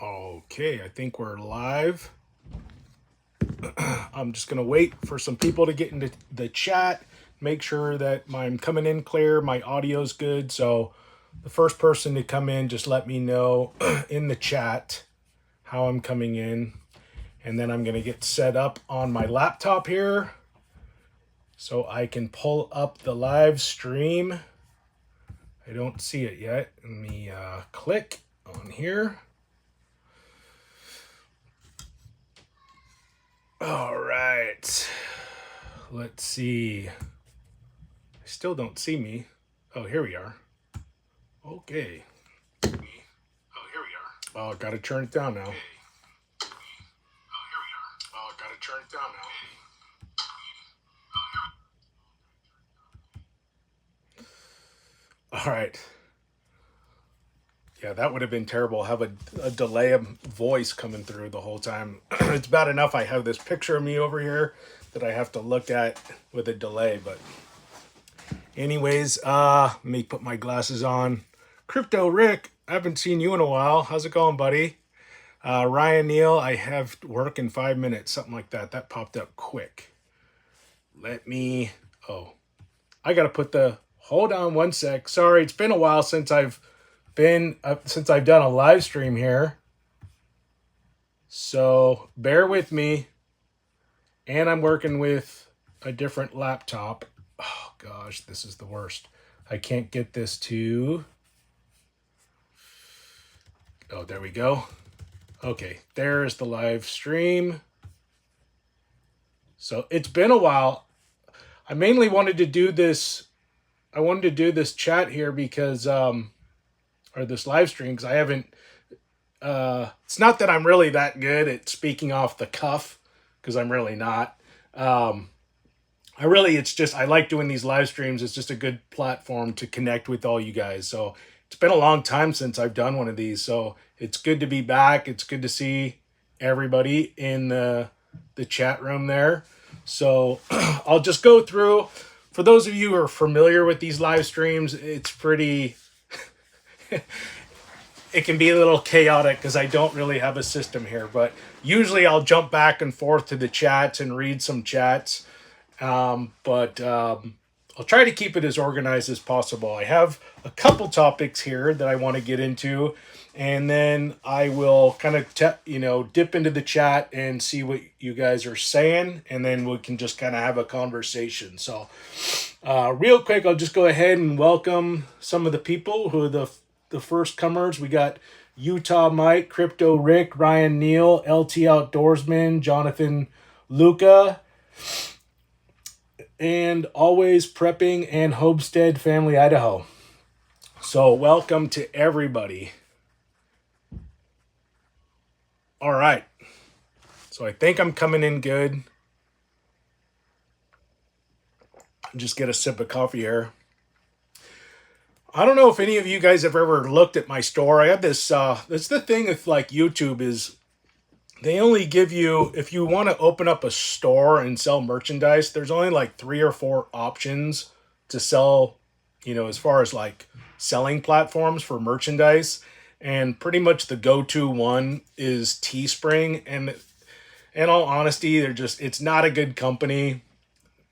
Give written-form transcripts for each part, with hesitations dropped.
Okay, I think we're live. I'm just gonna wait for some people to get into the chat, make sure that I'm coming in clear, my audio's good. So the first person to come in, just let me know in the chat how I'm coming in. And then I'm gonna get set up on my laptop here so I can pull up the live stream. I don't see it yet. Let me click on here. All right. Let's see. I still don't see me. Oh, here we are. Okay. Oh, here we are. Oh, gotta turn it down now. Okay. Oh, here we are. Oh, gotta turn it down now. All right. Yeah, that would have been terrible. Have a delay of voice coming through the whole time. It's bad enough I have this picture of me over here that I have to look at with a delay. But anyways, let me put my glasses on. Crypto Rick, I haven't seen you in a while. How's it going, buddy? Ryan Neal, I have work in 5 minutes, something like that. That popped up quick. Let me, I gotta put hold on one sec. Sorry, it's been a while since I've done a live stream here. So bear with me. And I'm working with a different laptop. Oh gosh, this is the worst. I can't get this to, oh, there we go. Okay, there's the live stream. So it's been a while. I mainly wanted to do this. I wanted to do this chat here because, or this live stream, because I haven't, it's not that I'm really that good at speaking off the cuff, because I'm really not. It's just, I like doing these live streams. It's just a good platform to connect with all you guys. So it's been a long time since I've done one of these. So it's good to be back. It's good to see everybody in the chat room there. So I'll just go through. For those of you who are familiar with these live streams, it's pretty, it can be a little chaotic because I don't really have a system here. But usually I'll jump back and forth to the chats and read some chats. But I'll try to keep it as organized as possible. I have a couple topics here that I want to get into, and then I will kind of dip into the chat and see what you guys are saying, and then we can just kind of have a conversation. So real quick, I'll just go ahead and welcome some of the people who are the first comers. We got Utah Mike, Crypto Rick, Ryan Neal, LT Outdoorsman, Jonathan Luca, and Always Prepping and Homestead Family, Idaho. So welcome to everybody. All right. So I think I'm coming in good. Just get a sip of coffee here. I don't know if any of you guys have ever looked at my store. I have this, that's the thing with like YouTube is they only give you, if you want to open up a store and sell merchandise, there's only like 3 or 4 options to sell, as far as like selling platforms for merchandise. And pretty much the go-to one is Teespring. And in all honesty, it's not a good company.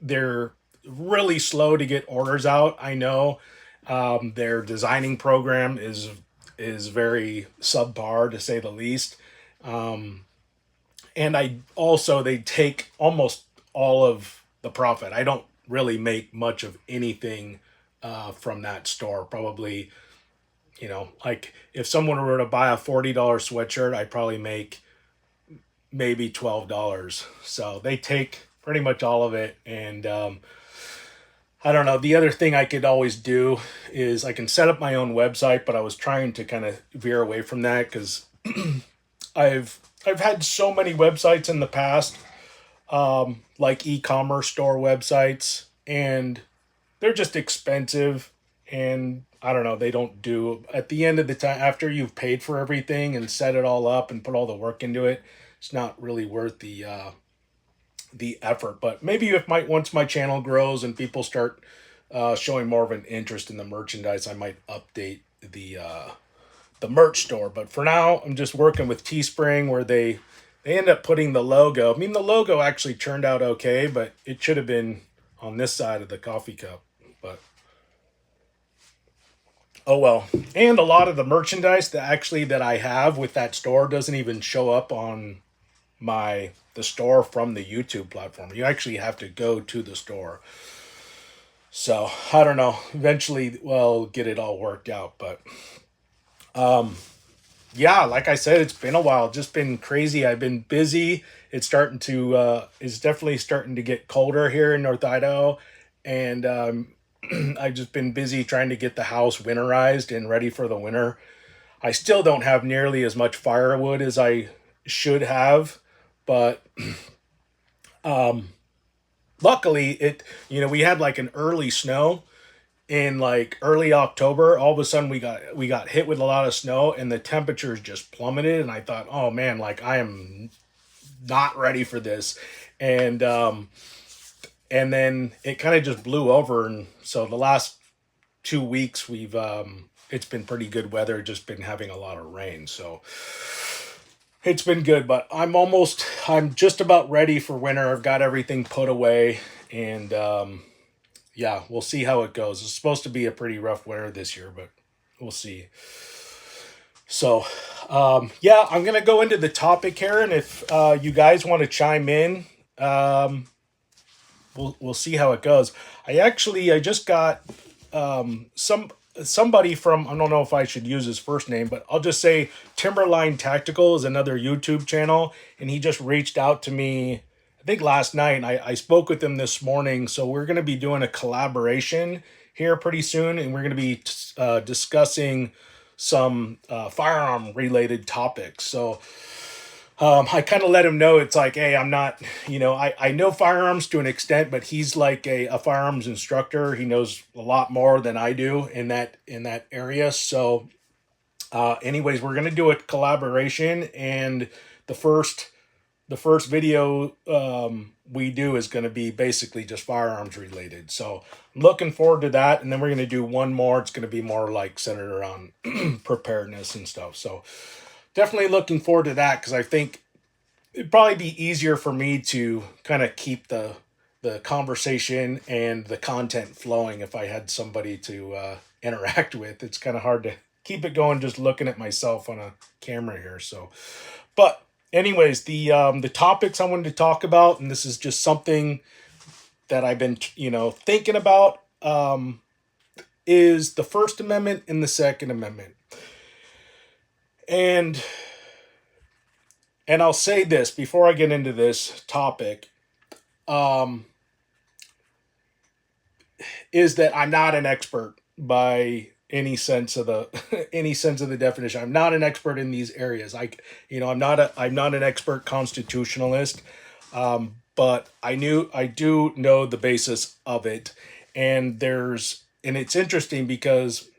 They're really slow to get orders out. I know their designing program is very subpar to say the least. And they take almost all of the profit. I don't really make much of anything from that store. Probably, like if someone were to buy a $40 sweatshirt, I probably make maybe $12. So they take pretty much all of it. And I don't know. The other thing I could always do is I can set up my own website, but I was trying to kind of veer away from that because I've had so many websites in the past, like e-commerce store websites, and they're just expensive. And I don't know, they don't do, at the end of the time, after you've paid for everything and set it all up and put all the work into it, it's not really worth the effort. But maybe once my channel grows and people start showing more of an interest in the merchandise, I might update the the merch store. But for now, I'm just working with Teespring, where they end up putting the logo. I mean, the logo actually turned out okay, but it should have been on this side of the coffee cup. But oh well. And a lot of the merchandise that I have with that store doesn't even show up on the store from the YouTube platform. You actually have to go to the store. So I don't know. Eventually, we'll get it all worked out. But yeah, like I said, it's been a while. Just been crazy. I've been busy. It's definitely starting to get colder here in North Idaho, and I've just been busy trying to get the house winterized and ready for the winter. I still don't have nearly as much firewood as I should have, but luckily we had like an early snow in like early October. All of a sudden we got hit with a lot of snow and the temperatures just plummeted, and I thought, "Oh man, like I am not ready for this." And and then it kind of just blew over, and so the last 2 weeks we've it's been pretty good weather, just been having a lot of rain. So it's been good, but I'm just about ready for winter. I've got everything put away, and yeah, we'll see how it goes. It's supposed to be a pretty rough winter this year, but we'll see. So, yeah, I'm gonna go into the topic here, and if you guys want to chime in, we'll see how it goes. I just got somebody from, I don't know if I should use his first name, but I'll just say Timberline Tactical is another YouTube channel, and he just reached out to me. I think last night. I spoke with him this morning, so we're going to be doing a collaboration here pretty soon, and we're going to be discussing some firearm related topics. So I kind of let him know, it's like, hey, I'm not, I know firearms to an extent, but he's like a firearms instructor. He knows a lot more than I do in that area. So, anyways, we're gonna do a collaboration, and the first the first video we do is going to be basically just firearms related. So I'm looking forward to that, and then we're going to do one more. It's going to be more like centered around preparedness and stuff. So definitely looking forward to that, because I think it'd probably be easier for me to kind of keep the conversation and the content flowing if I had somebody to interact with. It's kind of hard to keep it going just looking at myself on a camera here. So, but anyways, the topics I wanted to talk about, and this is just something that I've been thinking about, is the First Amendment and the Second Amendment. And I'll say this before I get into this topic, is that I'm not an expert by any sense of the any sense of the definition. I'm not an expert in these areas. I'm not an expert constitutionalist, but I do know the basis of it, and it's interesting because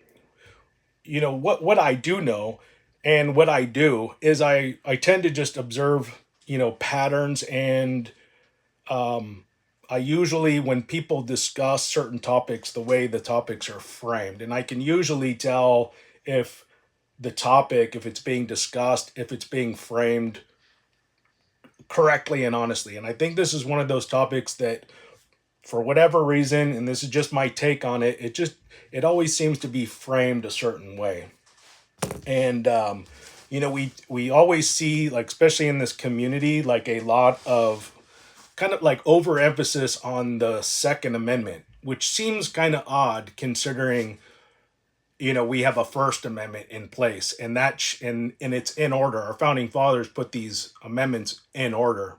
what I do know and what I do is I tend to just observe patterns, and I usually, when people discuss certain topics, the way the topics are framed, and I can usually tell if the topic, if it's being discussed, if it's being framed correctly and honestly. And I think this is one of those topics that, for whatever reason, and this is just my take on it, it always seems to be framed a certain way. And we always see, like, especially in this community, like a lot of kind of like overemphasis on the Second Amendment, which seems kind of odd considering we have a First Amendment in place, and and it's in order. Our founding fathers put these amendments in order.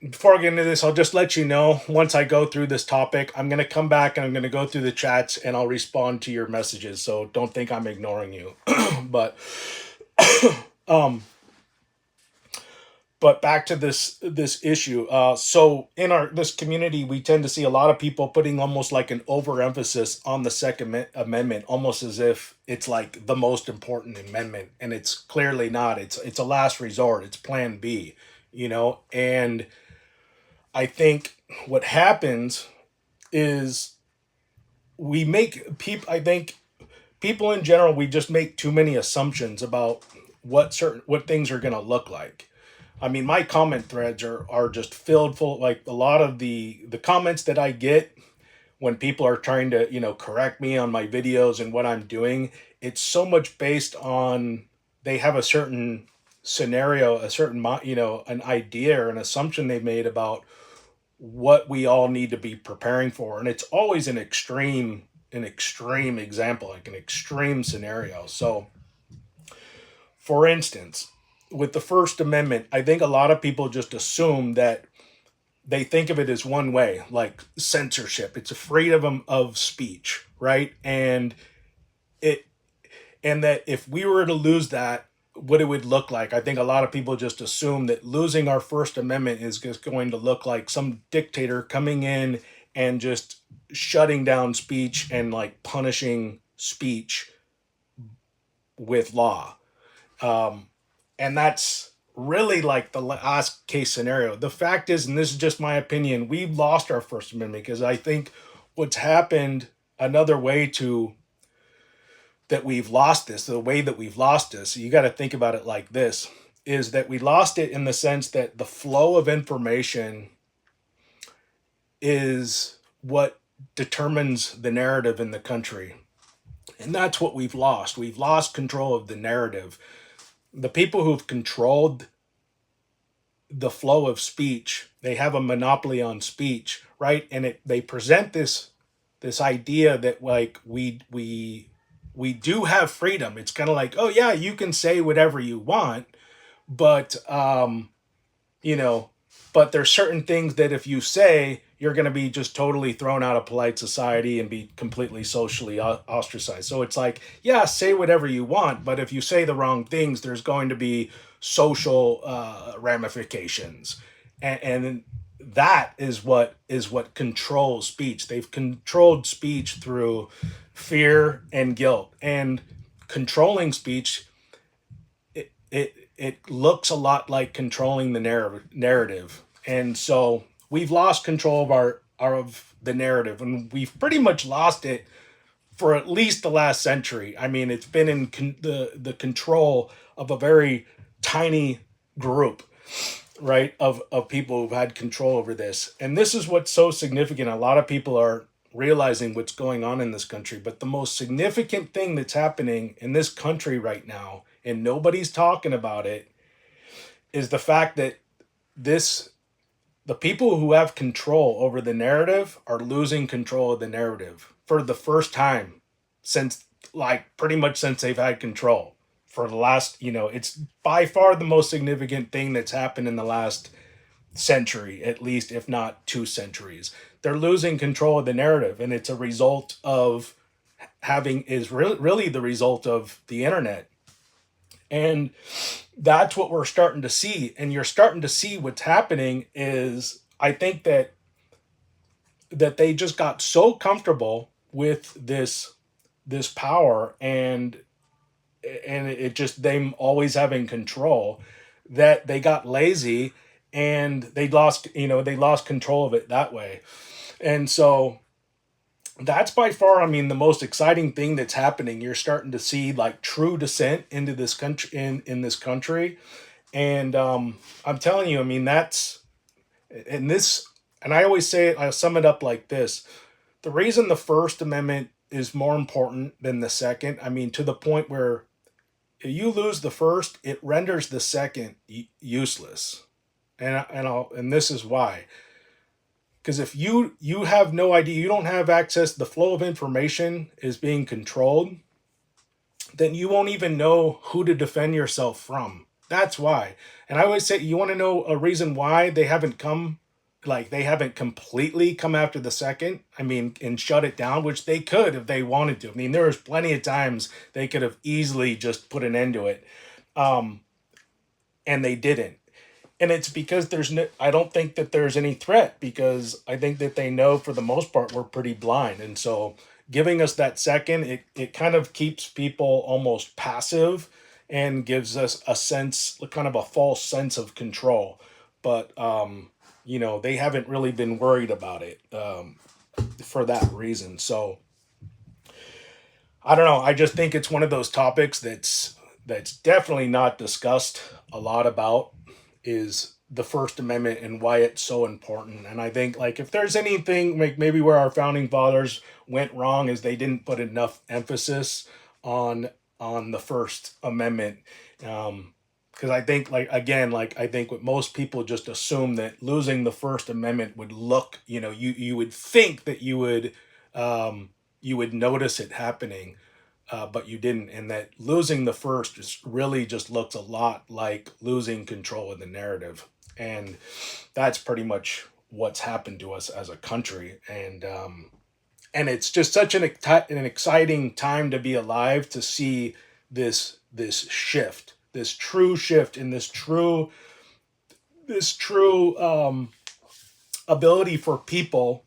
Before I get into this, I'll just let you know, once I go through this topic, I'm going to come back and I'm going to go through the chats and I'll respond to your messages. So don't think I'm ignoring you. But but back to this issue. So in this community, we tend to see a lot of people putting almost like an overemphasis on the Second Amendment, almost as if it's like the most important amendment, and it's clearly not. It's a last resort. It's Plan B, and I think what happens is we make people. I think people in general, we just make too many assumptions about what things are going to look like. I mean, my comment threads are just filled full, like a lot of the comments that I get when people are trying to, correct me on my videos and what I'm doing. It's so much based on, they have a certain scenario, a certain an idea or an assumption they've made about what we all need to be preparing for, and it's always an extreme example, like an extreme scenario. So for instance, with the First Amendment, I think a lot of people just assume that they think of it as one way, like censorship. It's a freedom of speech, right? It and that if we were to lose that, what it would look like. I think a lot of people just assume that losing our First Amendment is just going to look like some dictator coming in and just shutting down speech and like punishing speech with law. And that's really like the last case scenario. The fact is, and this is just my opinion, we've lost our First Amendment because I think what's happened, another way to that we've lost this, the way that we've lost this, you got to think about it like this, is that we lost it in the sense that the flow of information is what determines the narrative in the country. And that's what we've lost. We've lost control of the narrative. The people who've controlled the flow of speech, they have a monopoly on speech, right? And they present this idea that like we do have freedom. It's kind of like, oh yeah, you can say whatever you want, but you know, but there's certain things that if you say, you're going to be just totally thrown out of polite society and be completely socially ostracized. So it's like, yeah, say whatever you want, but if you say the wrong things, there's going to be social ramifications, and that is what controls speech. They've controlled speech through fear and guilt, and controlling speech, it looks a lot like controlling the narrative. And so we've lost control of the narrative, and we've pretty much lost it for at least the last century. I mean, it's been in the control of a very tiny group, right, of people who've had control over this. And this is what's so significant. A lot of people are realizing what's going on in this country, but the most significant thing that's happening in this country right now, and nobody's talking about it, is the fact that the people who have control over the narrative are losing control of the narrative for the first time since, like, pretty much since they've had control for the last, it's by far the most significant thing that's happened in the last century, at least, if not 2 centuries. They're losing control of the narrative, and it's a result of is really the result of the internet. And that's what we're starting to see. And you're starting to see what's happening is, I think that they just got so comfortable with this power, and it just them always having control, that they got lazy, and they lost control of it that way. And so that's by far, I mean, the most exciting thing that's happening. You're starting to see like true dissent into this country, in this country. And I'm telling you, I mean, that's and this and I always say it, I sum it up like this: the reason the First Amendment is more important than the second, I mean, to the point where if you lose the first, it renders the second useless. And this is why. Because if you have no idea, you don't have access, the flow of information is being controlled, then you won't even know who to defend yourself from. That's why. And I always say, you want to know a reason why they haven't completely come after the second, I mean, and shut it down, which they could if they wanted to. I mean, there was plenty of times they could have easily just put an end to it. And they didn't. And it's because I don't think that there's any threat, because I think that they know for the most part we're pretty blind. And so giving us that second, it kind of keeps people almost passive and gives us a sense, kind of a false sense of control. But, they haven't really been worried about it for that reason. So I don't know. I just think it's one of those topics that's definitely not discussed a lot about is the First Amendment and why it's so important. And I think like if there's anything like maybe where our founding fathers went wrong is they didn't put enough emphasis on the First Amendment. Because I think like again like I think what most people just assume that losing the First Amendment would look, you would think that you would notice it happening, but you didn't, and that losing the first just really just looks a lot like losing control of the narrative, and that's pretty much what's happened to us as a country, and it's just such an exciting time to be alive to see this shift, this true shift, and this true ability for people,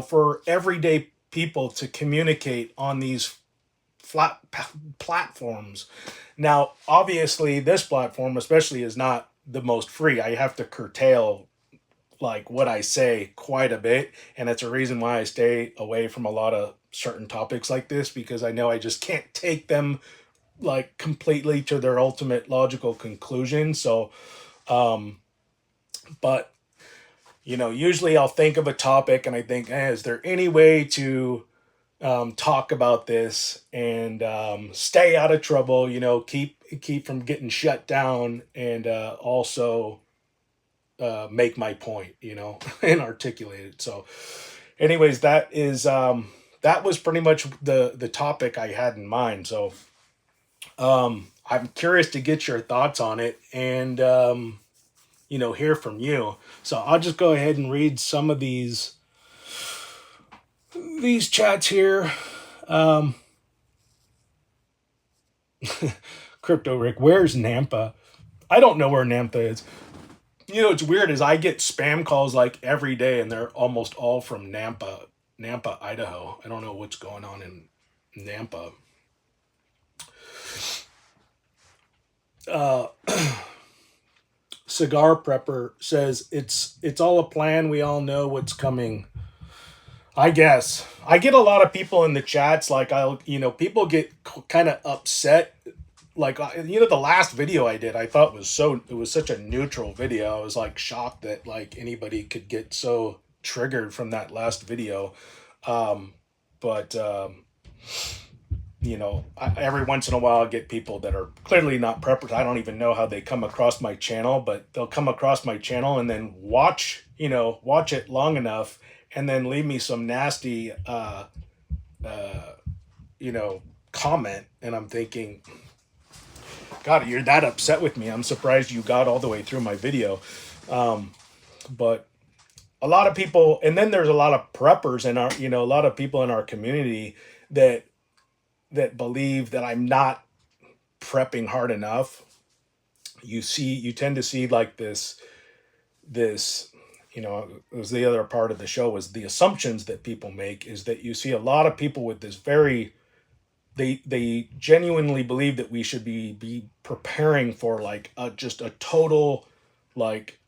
for everyday people to communicate on these flat platforms. Now, obviously, this platform, especially, is not the most free. I have to curtail like what I say quite a bit, and it's a reason why I stay away from a lot of certain topics like this because I know I just can't take them like completely to their ultimate logical conclusion. So, but usually I'll think of a topic and I think, is there any way to talk about this and stay out of trouble, keep from getting shut down, and also make my point, and articulate it. So, anyways, that was pretty much the topic I had in mind. So, I'm curious to get your thoughts on it and hear from you. So I'll just go ahead and read some of these chats here. Um, Crypto Rick, where's Nampa? I don't know where Nampa is. It's weird is I get spam calls like every day, and they're almost all from Nampa, Idaho. I don't know what's going on in Nampa. Uh, Cigar Prepper says it's all a plan. We all know what's coming. I guess I get a lot of people in the chats. Like people get kind of upset. Like the last video I did, I thought it was such a neutral video. I was like shocked that like anybody could get so triggered from that last video. But every once in a while I get people that are clearly not preppers. I don't even know how they come across my channel, but they'll come across my channel and then watch it long enough and then leave me some nasty comment, and I'm thinking, God, you're that upset with me. I'm surprised you got all the way through my video. But a lot of people, and then there's a lot of preppers in our, a lot of people in our community that believe that I'm not prepping hard enough. You tend to see like this, it was the other part of the show was the assumptions that people make is that you see a lot of people with this they genuinely believe that we should be preparing for like just like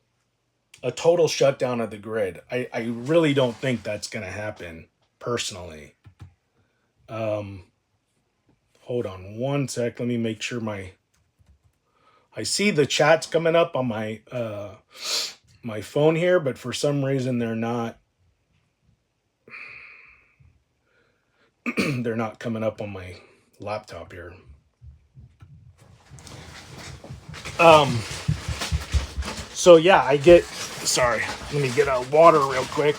a total shutdown of the grid. I really don't think that's going to happen personally. Hold on one sec. Let me make sure I see the chats coming up on my phone here, but for some reason they're not they're not coming up on my laptop here. So yeah, sorry, let me get a water real quick.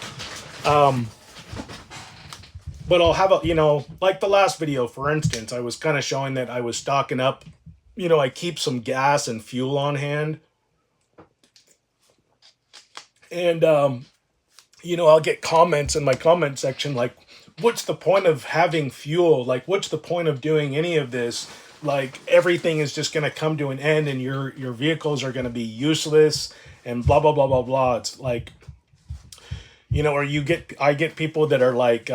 But I'll have like the last video, for instance, I was kind of showing that I was stocking up, I keep some gas and fuel on hand. And, I'll get comments in my comment section like, what's the point of having fuel? Like, what's the point of doing any of this? Like, everything is just going to come to an end and your vehicles are going to be useless and blah, blah, blah, blah, blah. It's like, or I get people that are like,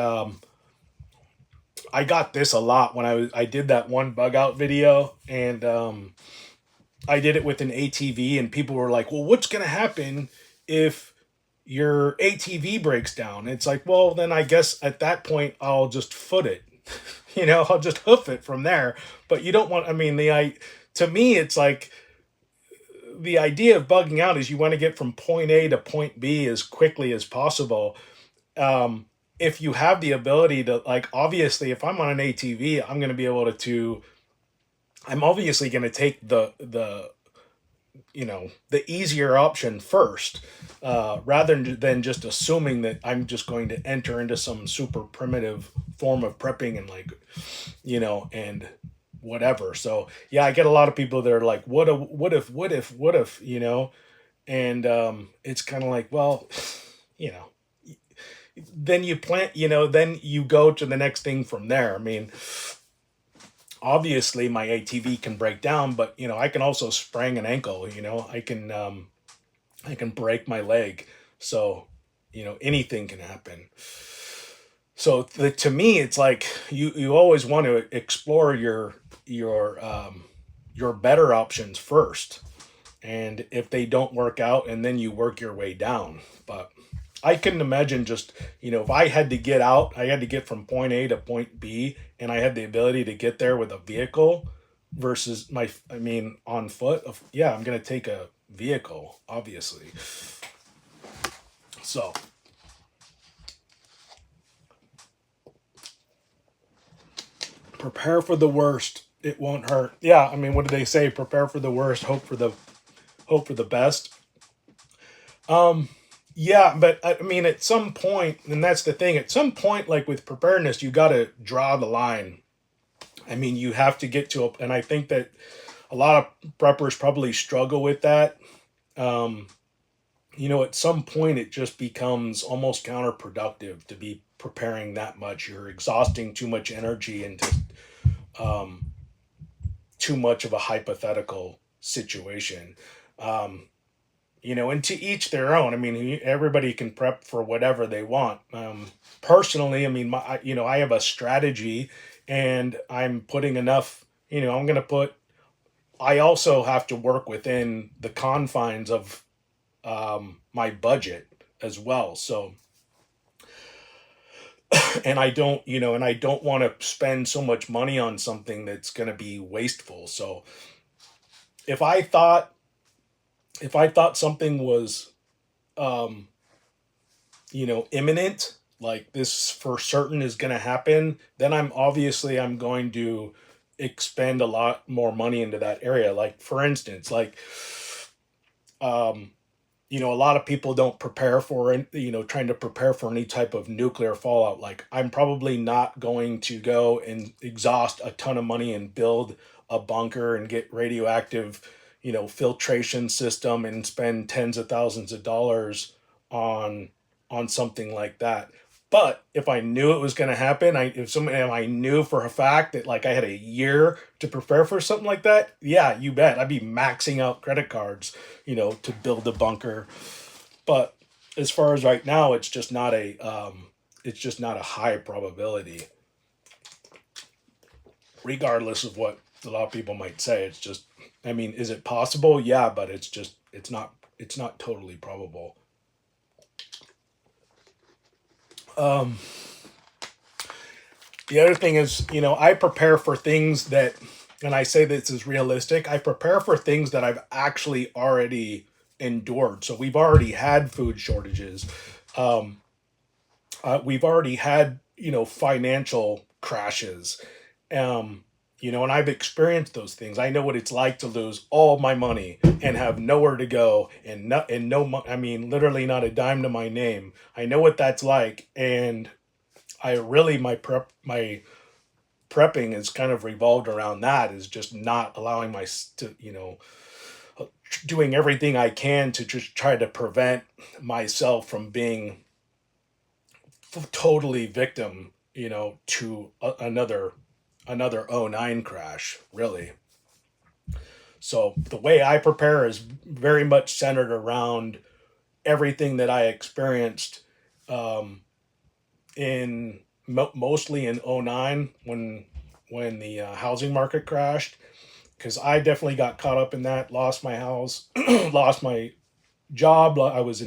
I got this a lot when I did that one bug out video, and I did it with an ATV, and people were like, well, what's going to happen if your ATV breaks down? It's like, well, then I guess at that point I'll just foot it. I'll just hoof it from there. But you don't want, I mean, to me, it's like the idea of bugging out is you want to get from point A to point B as quickly as possible. Um, if you have the ability to, like, obviously, if I'm on an ATV, I'm going to be able I'm obviously going to take the easier option first, rather than just assuming that I'm just going to enter into some super primitive form of prepping and, like, and whatever. So yeah, I get a lot of people that are like, what if, and it's kind of like, well, you know, then you plant, then you go to the next thing from there. I mean, obviously my ATV can break down, but I can also sprain an ankle. I can break my leg. So anything can happen. So to me, it's like you always want to explore your better options first, and if they don't work out, and then you work your way down. But I couldn't imagine just, if I had to get out, I had to get from point A to point B, and I had the ability to get there with a vehicle versus I mean, on foot. Yeah, I'm going to take a vehicle, obviously. So, prepare for the worst. It won't hurt. Yeah, I mean, what do they say? Prepare for the worst, hope for the best. Um, yeah, but I mean, at some point, and that's the thing, at some point, like with preparedness, you got to draw the line. I mean, you have to get to and I think that a lot of preppers probably struggle with that. Um, at some point, it just becomes almost counterproductive to be preparing that much. You're exhausting too much energy into um, too much of a hypothetical situation. Um, and to each their own. I mean, everybody can prep for whatever they want. Personally, I mean, I have a strategy, and I'm putting enough. I'm going to put. I also have to work within the confines of my budget as well. So, and I don't want to spend so much money on something that's going to be wasteful. So, if I thought something was um, imminent, like this for certain is going to happen, then I'm going to expend a lot more money into that area. Like, for instance, like, um, a lot of people don't prepare for trying to prepare for any type of nuclear fallout. Like, I'm probably not going to go and exhaust a ton of money and build a bunker and get radioactive, filtration system and spend tens of thousands of dollars on something like that. But if I knew it was going to happen, if I knew for a fact that, like, I had a year to prepare for something like that, yeah, you bet I'd be maxing out credit cards, to build a bunker. But as far as right now, it's just not a high probability, regardless of what a lot of people might say. It's just, I mean, is it possible? Yeah, but it's not totally probable. Um, the other thing is, I prepare for things that, and I say this is realistic, I prepare for things that I've actually already endured. So we've already had food shortages. Um, we've already had, financial crashes. Um, and I've experienced those things. I know what it's like to lose all my money and have nowhere to go, and I mean, literally not a dime to my name. I know what that's like, and I really my prepping is kind of revolved around that, is just not allowing my to doing everything I can to just try to prevent myself from being totally victim, to another '09 crash, really. So the way I prepare is very much centered around everything that I experienced, um, in mostly in '09, when the housing market crashed, because I definitely got caught up in that. Lost my house, lost my job. I was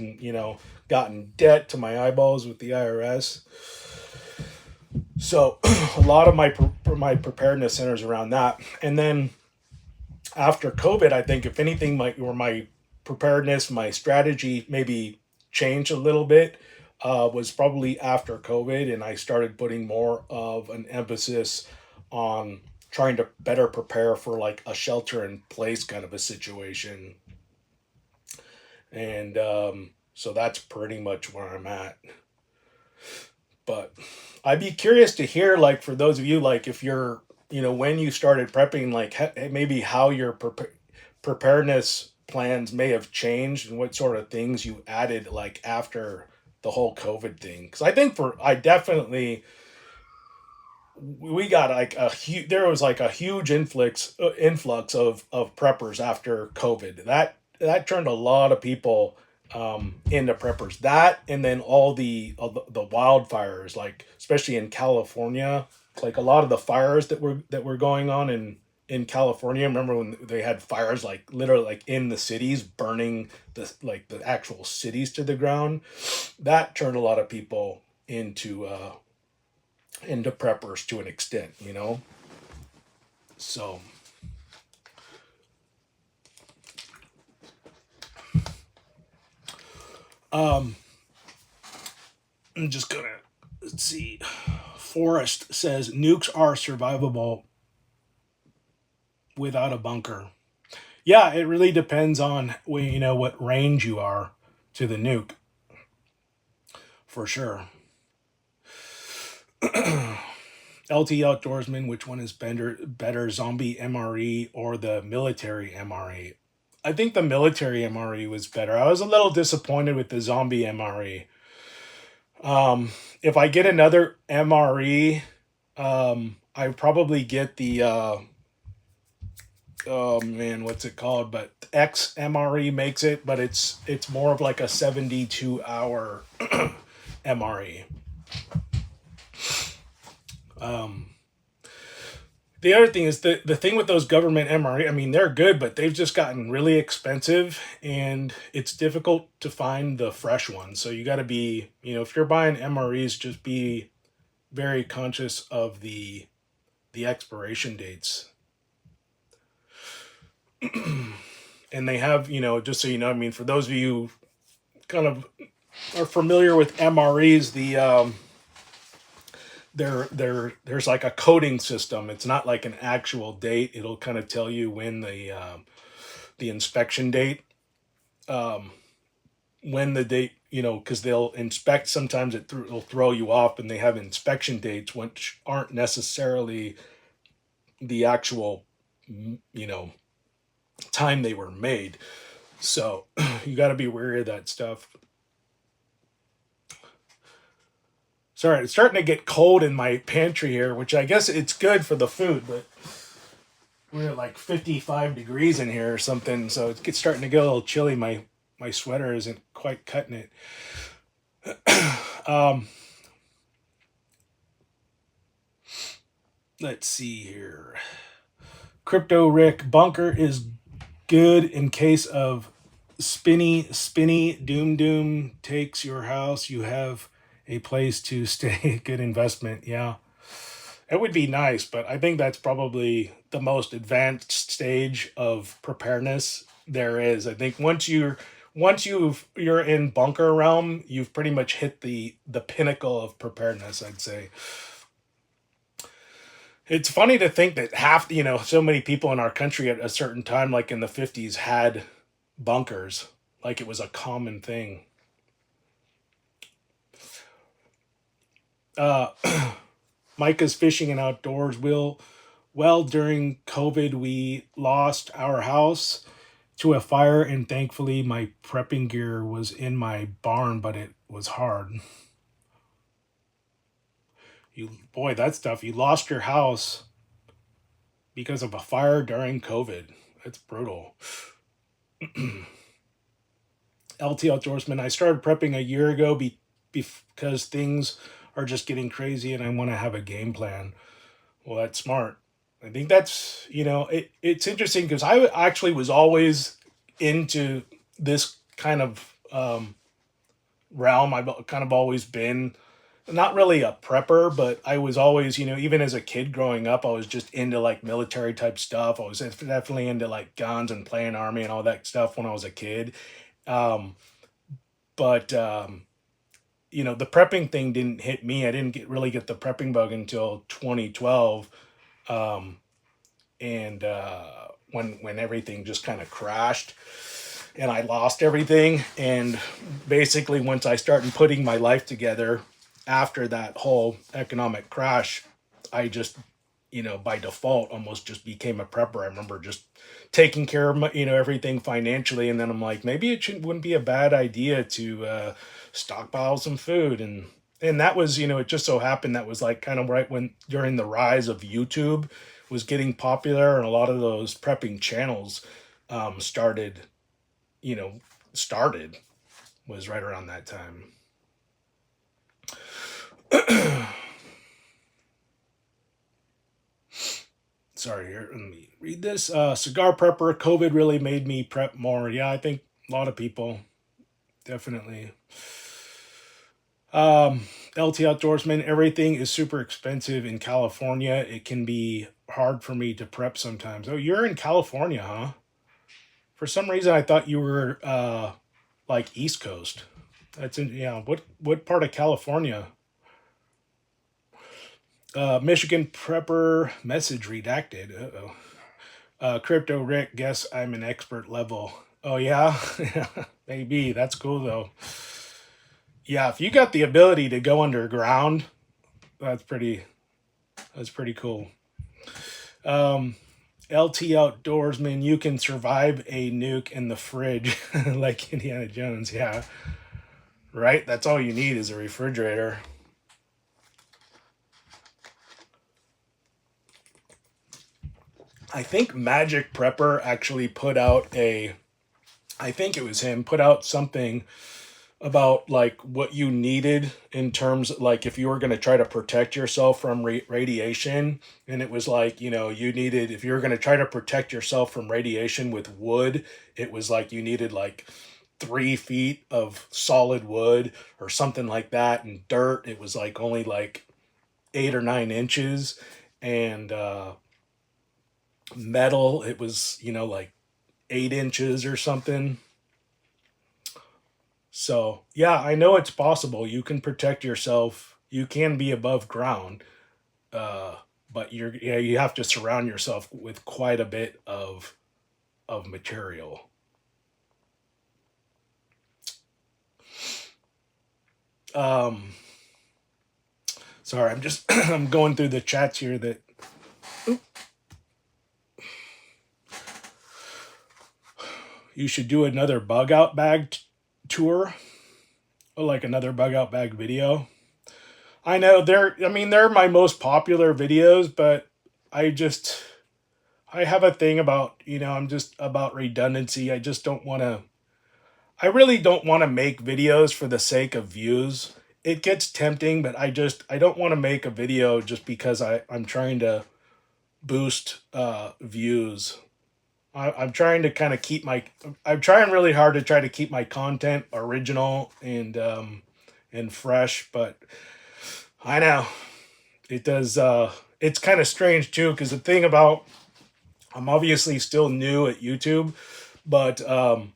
got in debt to my eyeballs with the IRS. So a lot of my preparedness centers around that. And then after COVID, I think if anything, my preparedness, my strategy maybe changed a little bit. Was probably after COVID, and I started putting more of an emphasis on trying to better prepare for like a shelter in place kind of a situation. And so that's pretty much where I'm at. But I'd be curious to hear, like, for those of you, like, if you're, when you started prepping, like, maybe how your preparedness plans may have changed and what sort of things you added, like, after the whole COVID thing. Because I think I definitely, we got like there was like a huge influx of preppers after COVID. That turned a lot of people into preppers. That, and then all the wildfires, like especially in California, like a lot of the fires that were going on in California. Remember when they had fires like literally like in the cities, burning the actual cities to the ground? That turned a lot of people into preppers to an extent. So um I'm just gonna, let's see. Forrest says nukes are survivable without a bunker. Yeah, it really depends on what range you are to the nuke, for sure. LT Outdoorsman, which one is better, zombie MRE or the military MRE? I think the military MRE was better. I was a little disappointed with the zombie MRE. If I get another MRE, I probably get the oh man, what's it called? But X MRE makes it, but it's more of like a 72-hour MRE. Um, the other thing is the thing with those government MRE. I mean, they're good, but they've just gotten really expensive, and it's difficult to find the fresh ones. So you got to be, if you're buying MREs, just be very conscious of the expiration dates. And they have, just so you know, I mean, for those of you who kind of are familiar with MREs, there's like a coding system. It's not like an actual date. It'll kind of tell you when the inspection date, um, when the date, because they'll inspect. Sometimes it'll throw you off, and they have inspection dates which aren't necessarily the actual, you know, time they were made. So you got to be wary of that stuff. Sorry, it's starting to get cold in my pantry here, which I guess it's good for the food, but we're at like 55 degrees in here or something, so it's starting to get a little chilly. My sweater isn't quite cutting it. um, let's see here. Crypto Rick, bunker is good in case of spinny doom takes your house. You have a place to stay. Good investment. Yeah, it would be nice, but I think that's probably the most advanced stage of preparedness there is. I think once you're in bunker realm, you've pretty much hit the pinnacle of preparedness, I'd say. It's funny to think that so many people in our country at a certain time, like in the 50s, had bunkers. Like it was a common thing. Uh, Micah's fishing and outdoors. Well, during COVID, we lost our house to a fire, and thankfully, my prepping gear was in my barn, but it was hard. Boy, that stuff. You lost your house because of a fire during COVID. It's brutal. LT Outdoorsman, I started prepping a year ago because things are just getting crazy and I want to have a game plan. Well, that's smart. I think it's interesting because I actually was always into this kind of realm. I've kind of always been not really a prepper, but I was always, even as a kid growing up, I was just into like military type stuff. I was definitely into like guns and playing army and all that stuff when I was a kid. Um, but the prepping thing didn't hit me. I didn't really get the prepping bug until 2012, um, and when everything just kind of crashed and I lost everything. And basically, once I started putting my life together after that whole economic crash, I just, by default, almost just became a prepper. I remember just taking care of my, everything financially, and then I'm like, maybe wouldn't be a bad idea to stockpile some food. And that was, it just so happened that was like kind of right when during the rise of YouTube was getting popular, and a lot of those prepping channels started you know, started was right around that time. Sorry, here, let me read this. Cigar prepper, COVID really made me prep more. Yeah, I think a lot of people definitely. LT Outdoorsman, everything is super expensive in California. It can be hard for me to prep sometimes. Oh, you're in California, huh? For some reason, I thought you were like East Coast. That's in, yeah. What part of California? Michigan prepper message redacted. Uh-oh. Crypto Rick, guess I'm an expert level. Oh yeah, maybe. That's cool though. Yeah, if you got the ability to go underground, that's pretty. That's pretty cool. Um, LT Outdoorsman, you can survive a nuke in the fridge like Indiana Jones. Yeah, right. That's all you need is a refrigerator. I think Magic Prepper actually put out a. I think it was him put out something about like what you needed in terms like if you were going to try to protect yourself from radiation, and it was like you needed, if you were going to try to protect yourself from radiation with wood, it was like you needed like 3 feet of solid wood or something like that, and dirt it was like only like 8 or 9 inches, and metal it was like 8 inches or something. So, yeah, I know it's possible. You can protect yourself. You can be above ground, uh, but you have to surround yourself with quite a bit of material. Um, Sorry, I'm just I'm going through the chats here that you should do another bug out bag tour, or like another bug out bag video. I know they're my most popular videos, but I just I have a thing about, I'm just about redundancy. I just don't want to, I really don't want to make videos for the sake of views. It gets tempting, but I don't want to make a video just because I'm trying to boost views. I'm trying to kind of I'm trying really hard to try to keep my content original and fresh, but I know it does, it's kind of strange too, because the thing about, I'm obviously still new at YouTube, but kind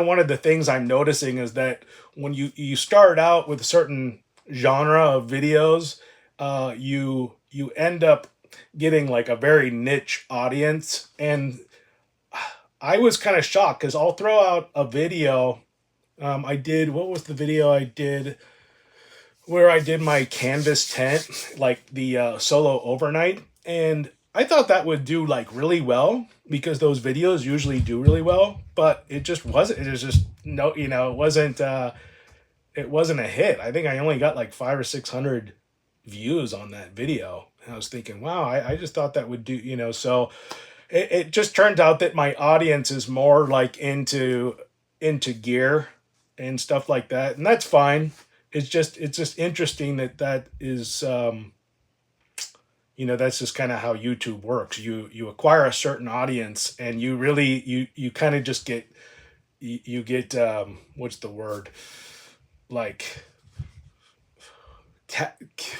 of one of the things I'm noticing is that when you start out with a certain genre of videos, you end up getting like a very niche audience, and I was kind of shocked because I'll throw out a video. I did, what was the video I did where I did my canvas tent, like the solo overnight, and I thought that would do like really well because those videos usually do really well, but it just wasn't. It was just no, it wasn't a hit. I think I only got like 500 or 600 views on that video. And I was thinking, wow, I just thought that would do, so it just turns out that my audience is more like into gear and stuff like that, and that's fine. It's just interesting that is that's just kind of how YouTube works. You acquire a certain audience, and you really you kind of just get you get what's the word, like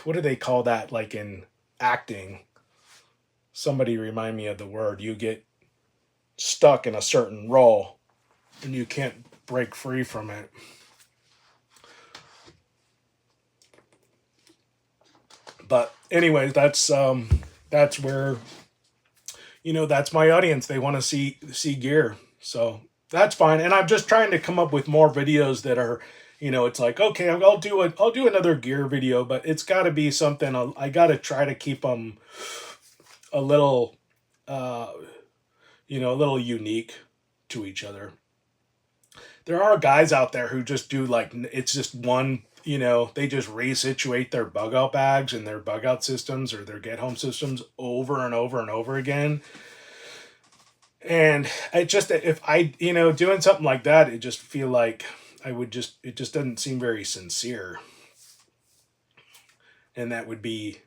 what do they call that? Like in acting, somebody remind me of the word. You get stuck in a certain role and you can't break free from it. But anyways, that's where, that's my audience. They want to see gear. So that's fine. And I'm just trying to come up with more videos that are, it's like, okay, I'll do another gear video, but it's got to be something. I got to try to keep them a little, uh, a little unique to each other. There are guys out there who just do like, it's just one, they just resituate their bug out bags and their bug out systems or their get home systems over and over and over again. And it just, if I, doing something like that, it just feel like it just doesn't seem very sincere. And that would be,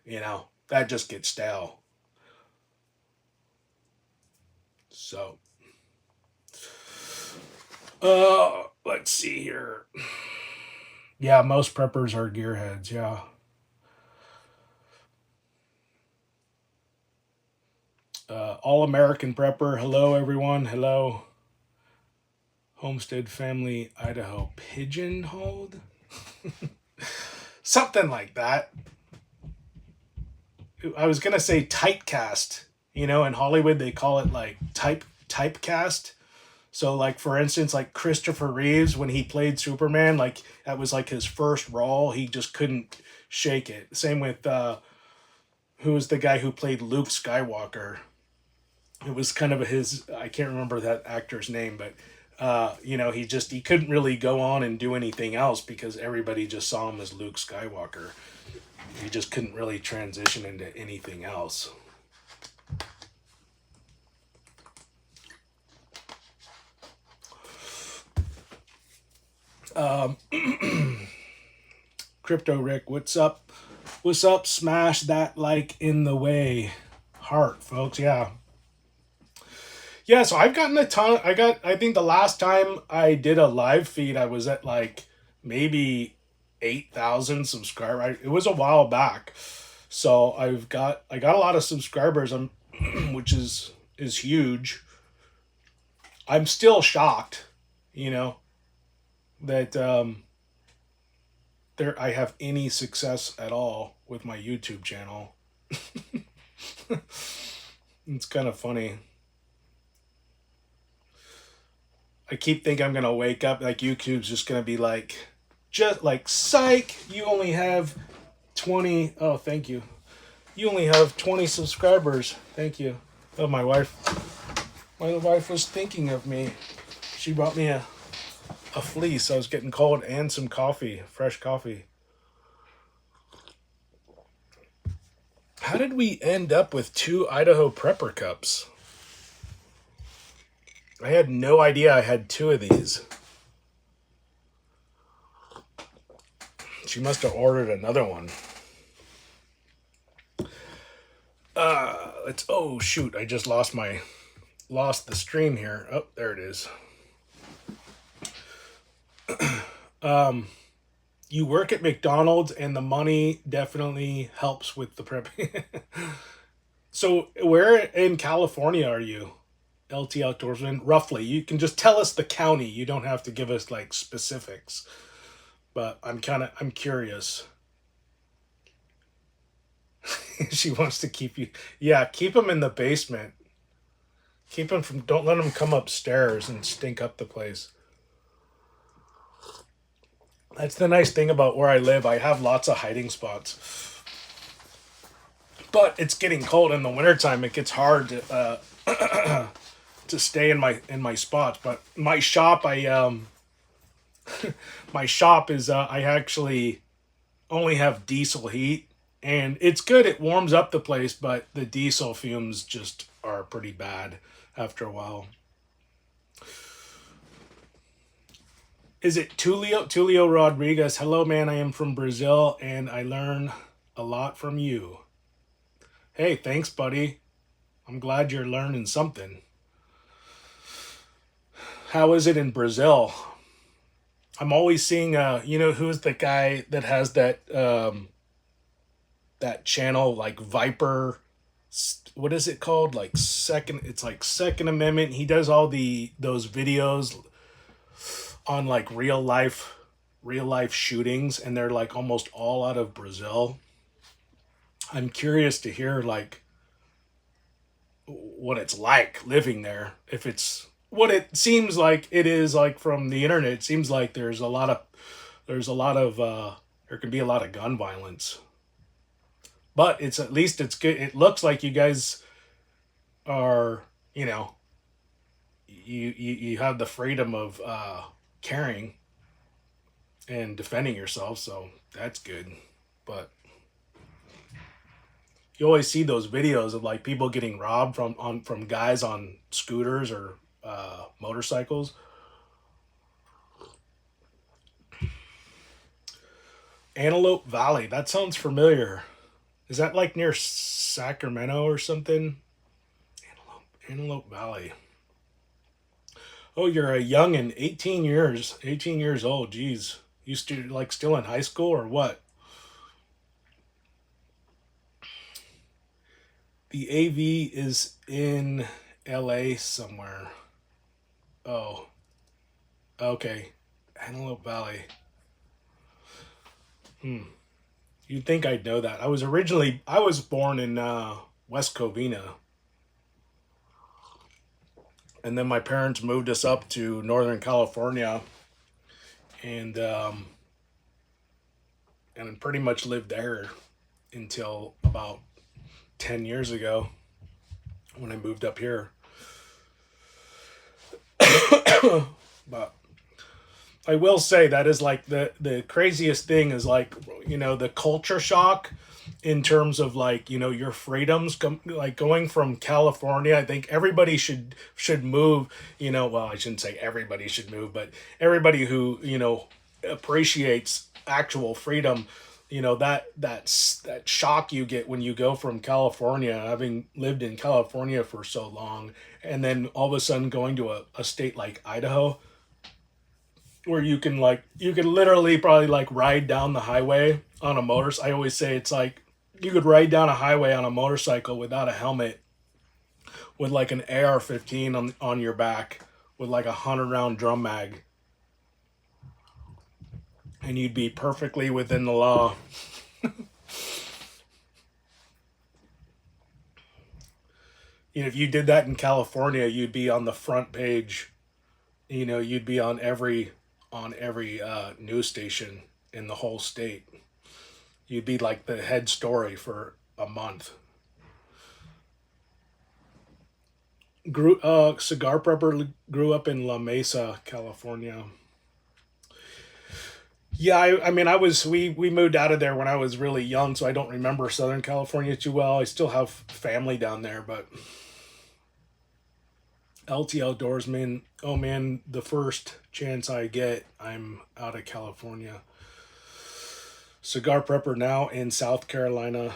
that just gets stale. So, let's see here. Yeah, most preppers are gearheads. Yeah. All American Prepper. Hello, everyone. Hello. Homestead Family Idaho Pigeonholed. Something like that. I was gonna say typecast. In Hollywood they call it like typecast. So like for instance, like Christopher Reeves when he played Superman, like that was like his first role. He just couldn't shake it. Same with who was the guy who played Luke Skywalker. It was kind of his. I can't remember that actor's name, but he couldn't really go on and do anything else because everybody just saw him as Luke Skywalker. He just couldn't really transition into anything else. Crypto Rick, what's up? What's up? Smash that like in the way. Heart, folks. Yeah. Yeah, so I've gotten a ton. I think the last time I did a live feed, I was at like maybe 8,000 subscribers. It was a while back. So I got a lot of subscribers, which is huge. I'm still shocked, that there I have any success at all with my YouTube channel. It's kind of funny. I keep thinking I'm gonna wake up like YouTube's just gonna be like, just like psych. You only have 20. Oh, thank you. You only have 20 subscribers. Thank you. Oh, my wife. My wife was thinking of me. She brought me a fleece. I was getting cold and some coffee, fresh coffee. How did we end up with 2 Idaho Prepper cups? I had no idea I had 2 of these. She must have ordered another one. Oh shoot, I just lost the stream here. Oh, there it is. You work at McDonald's and the money definitely helps with the prepping. So where in California are you? LT Outdoorsman, roughly. You can just tell us the county. You don't have to give us like specifics. But I'm curious. She wants to keep you. Yeah, keep them in the basement. Don't let them come upstairs and stink up the place. That's the nice thing about where I live. I have lots of hiding spots. But it's getting cold in the wintertime. It gets hard to stay in my spots. But my shop, my shop is I actually only have diesel heat, and it's good. It warms up the place, but the diesel fumes just are pretty bad after a while. Is it Tulio Rodriguez? Hello, man. I am from Brazil, and I learn a lot from you. Hey, thanks, buddy. I'm glad you're learning something. How is it in Brazil? I'm always seeing, who's the guy that has that that channel like Viper. What is it called? Like second. It's like Second Amendment. He does all those videos on like real life shootings, and they're like almost all out of Brazil. I'm curious to hear like what it's like living there. If it's what it seems like it is like from the internet, it seems like there's a lot of there can be a lot of gun violence. But it's at least it's good. It looks like you guys are, you know, you have the freedom of carrying and defending yourself, so that's good. But you always see those videos of like people getting robbed from guys on scooters or motorcycles. Antelope Valley, that sounds familiar. Is that like near Sacramento or something? Antelope Valley. Oh, you're a youngin', 18 years old. Geez, you still in high school or what? The AV is in LA somewhere. Oh, okay. Antelope Valley. Hmm. You'd think I'd know that. I was born in West Covina, and then my parents moved us up to Northern California, and pretty much lived there until about 10 years ago when I moved up here. But I will say that is like the craziest thing is like, the culture shock in terms of like, your freedoms like going from California. I think everybody should move, well, I shouldn't say everybody should move, but everybody who, appreciates actual freedom, that shock you get when you go from California, having lived in California for so long, and then all of a sudden going to a state like Idaho where you can literally probably like ride down the highway on a motor. I always say it's like you could ride down a highway on a motorcycle without a helmet with like an AR-15 on your back with like a 100 round drum mag, and you'd be perfectly within the law. If you did that in California, you'd be on the front page. You'd be on every news station in the whole state. You'd be like the head story for a month. Cigar Prepper grew up in La Mesa, California. Yeah, I mean, we moved out of there when I was really young, so I don't remember Southern California too well. I still have family down there, but LT Outdoorsman, oh man, the first chance I get, I'm out of California. Cigar Prepper now in South Carolina.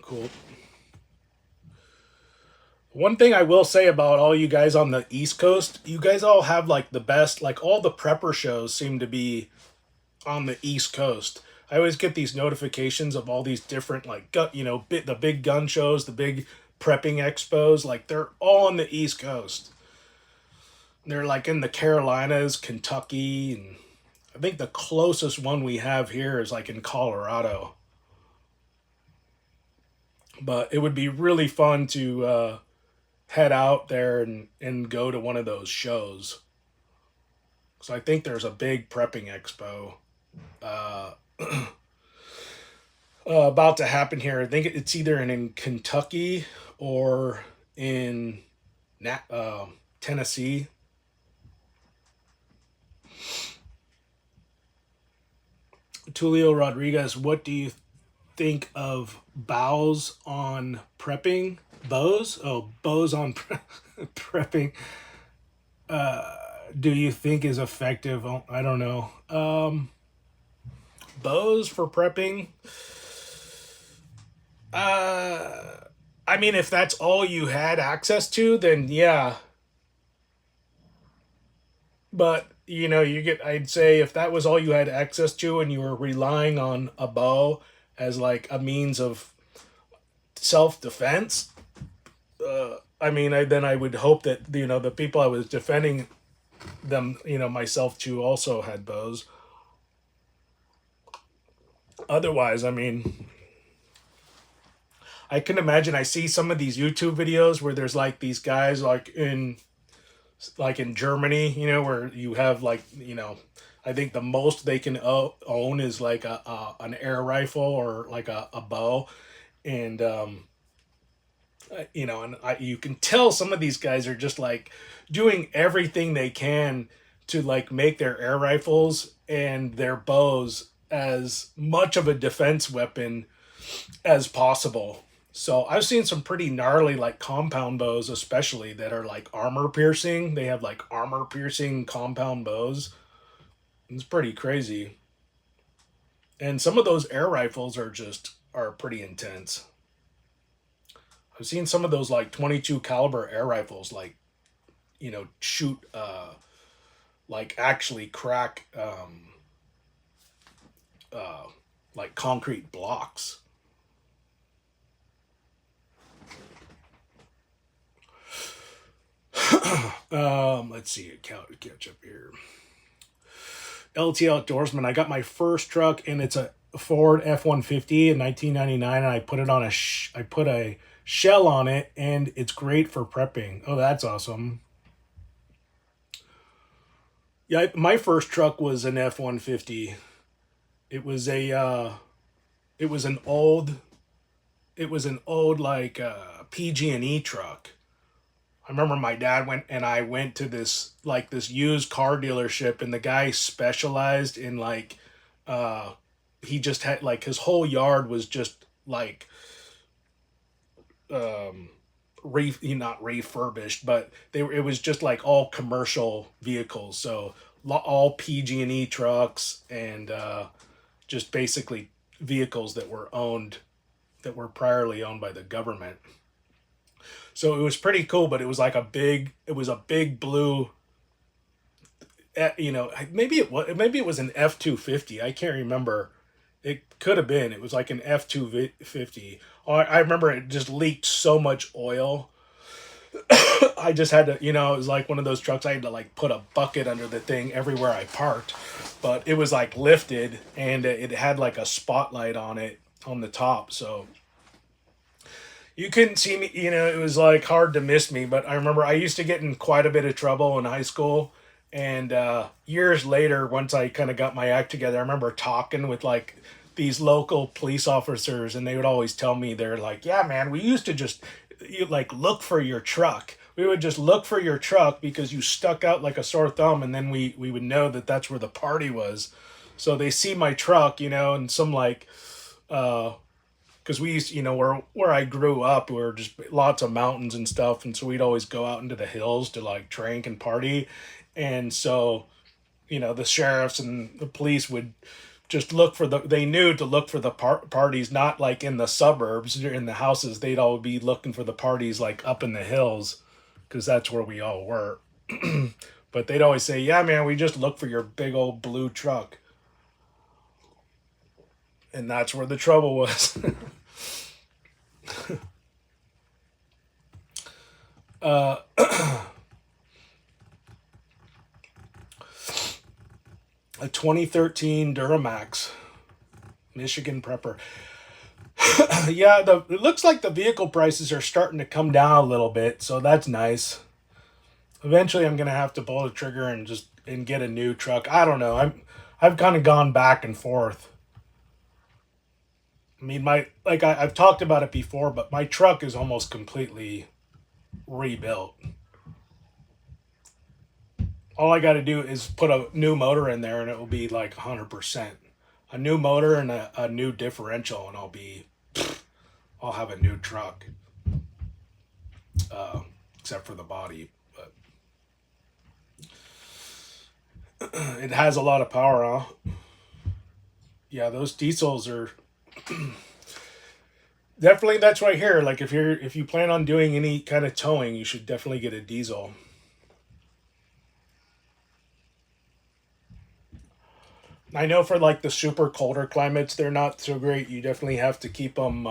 Cool. One thing I will say about all you guys on the East Coast, you guys all have like the best, like all the prepper shows seem to be on the East Coast. I always get these notifications of all these different like the big gun shows, the big prepping expos, like they're all on the East Coast. They're like in the Carolinas, Kentucky, and I think the closest one we have here is like in Colorado. But it would be really fun to head out there and go to one of those shows. So I think there's a big prepping expo uh, about to happen here. I think it's either in Kentucky or in Tennessee. Tulio Rodriguez, what do you think of bows on prepping? Bows? Oh, bows on prepping. Do you think is effective? Oh, I don't know. Bows for prepping. Uh, I mean, if that's all you had access to, then yeah. But I'd say if that was all you had access to and you were relying on a bow as like a means of self defense, then I would hope that the people I was defending them, myself to, also had bows. Otherwise, I can imagine. I see some of these YouTube videos where there's like these guys like in Germany, where you have like I think the most they can own is like an air rifle or like a bow, and you can tell some of these guys are just like doing everything they can to like make their air rifles and their bows as much of a defense weapon as possible. So I've seen some pretty gnarly like compound bows, especially that are like armor piercing. They have like armor piercing compound bows. It's pretty crazy. And some of those air rifles are pretty intense. I've seen some of those like 22 caliber air rifles like shoot like actually crack uh like concrete blocks. Let's see, catch up here. LT Outdoorsman. I got my first truck, and it's a Ford F-150 in 1999, and I put it on I put a shell on it, and it's great for prepping. Oh, that's awesome. Yeah, my first truck was an F-150. It was a it was an old like PG&E truck. I remember my dad went to this used car dealership, and the guy specialized in like uh he just had like his whole yard was just like um not refurbished, but it was just like all commercial vehicles. So all PG&E trucks, and just basically vehicles that were priorly owned by the government. So it was pretty cool, but it was a big blue. Maybe it was an F-250. I can't remember. It could have been. It was like an F-250. I remember it just leaked so much oil. I just had to, it was like one of those trucks. I had to like put a bucket under the thing everywhere I parked, but it was like lifted, and it had like a spotlight on it on the top. So you couldn't see me. It was like hard to miss me. But I remember I used to get in quite a bit of trouble in high school, and years later, once I kind of got my act together, I remember talking with like these local police officers, and they would always tell me, they're like, "Yeah, man, we used to just like look for your truck. We would just look for your truck because you stuck out like a sore thumb, and then we would know that that's where the party was." So they see my truck, and some like uh because we used, where I grew up, were just lots of mountains and stuff, and so we'd always go out into the hills to like drink and party, and so the sheriffs and the police would just they knew to look for the parties, not like in the suburbs or in the houses. They'd all be looking for the parties like up in the hills, because that's where we all were. But they'd always say, "Yeah, man, we just look for your big old blue truck," and that's where the trouble was. uh, a 2013 Duramax Michigan Prepper. Yeah, it looks like the vehicle prices are starting to come down a little bit, so that's nice. Eventually, I'm gonna have to pull the trigger and get a new truck. I don't know. I've kind of gone back and forth. I've talked about it before, but my truck is almost completely rebuilt. All I got to do is put a new motor in there, and it will be like 100%. A new motor and a new differential, and I'll have a new truck. Except for the body, but it has a lot of power, huh? Yeah, those diesels are definitely, that's right here. Like if you plan on doing any kind of towing, you should definitely get a diesel. I know for like the super colder climates, they're not so great. You definitely have to keep them.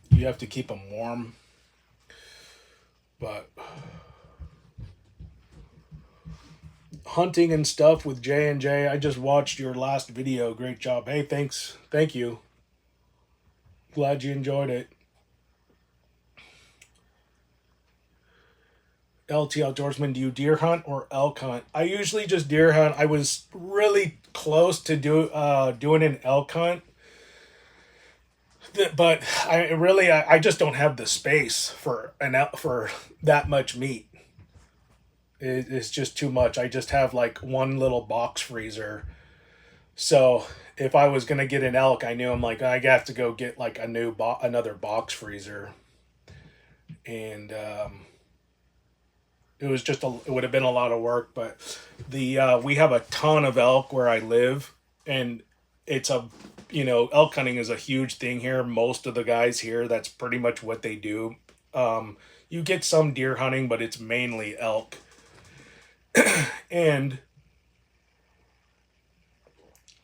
You have to keep them warm. But hunting and stuff with J and J. I just watched your last video. Great job. Hey, thanks. Thank you. Glad you enjoyed it. LT Outdoorsman, do you deer hunt or elk hunt? I usually just deer hunt. I was really close to doing an elk hunt, but I just don't have the space for for that much meat. It's just too much. I just have like one little box freezer. So if I was gonna get an elk, I knew I'm like I have to go get like another box freezer, and it was it would have been a lot of work. But the we have a ton of elk where I live, and it's a elk hunting is a huge thing here. Most of the guys here, that's pretty much what they do. You get some deer hunting, but it's mainly elk, and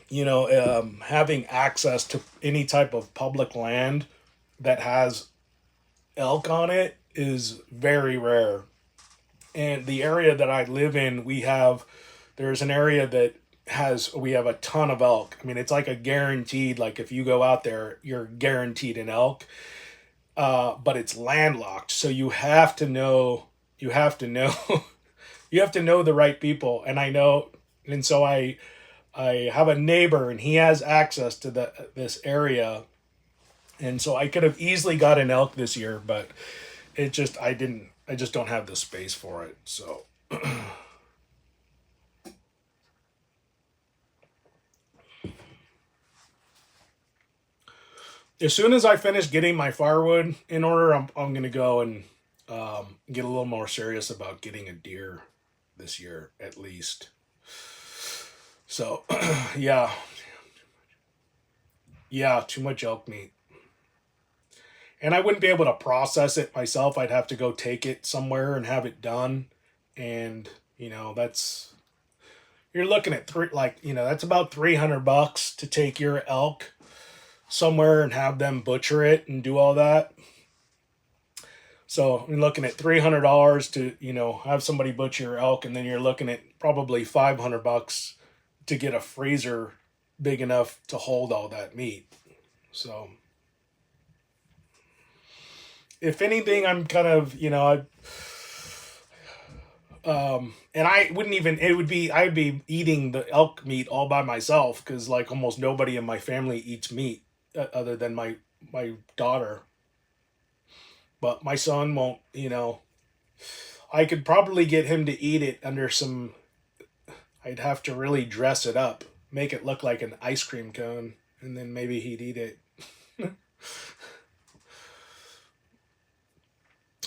having access to any type of public land that has elk on it is very rare. And the area that I live in, there's an area that we have a ton of elk. I mean, it's like a guaranteed, like if you go out there, you're guaranteed an elk. But it's landlocked. So you have to know, you have to know the right people. And so I have a neighbor and he has access to this area. And so I could have easily got an elk this year, but I just don't have the space for it. So as soon as I finish getting my firewood in order, I'm gonna go and get a little more serious about getting a deer this year at least. So yeah, yeah, too much elk meat, and I wouldn't be able to process it myself. I'd have to go take it somewhere and have it done, and that's you're looking at that's about $300 to take your elk somewhere and have them butcher it and do all that. So you're looking at $300 to have somebody butcher your elk, and then you're looking at probably $500 to get a freezer big enough to hold all that meat. So if anything, I'm kind of and I wouldn't even it would be I'd be eating the elk meat all by myself because like almost nobody in my family eats meat other than my daughter. But my son won't. I could probably get him to eat it under some. I'd have to really dress it up, make it look like an ice cream cone, and then maybe he'd eat it.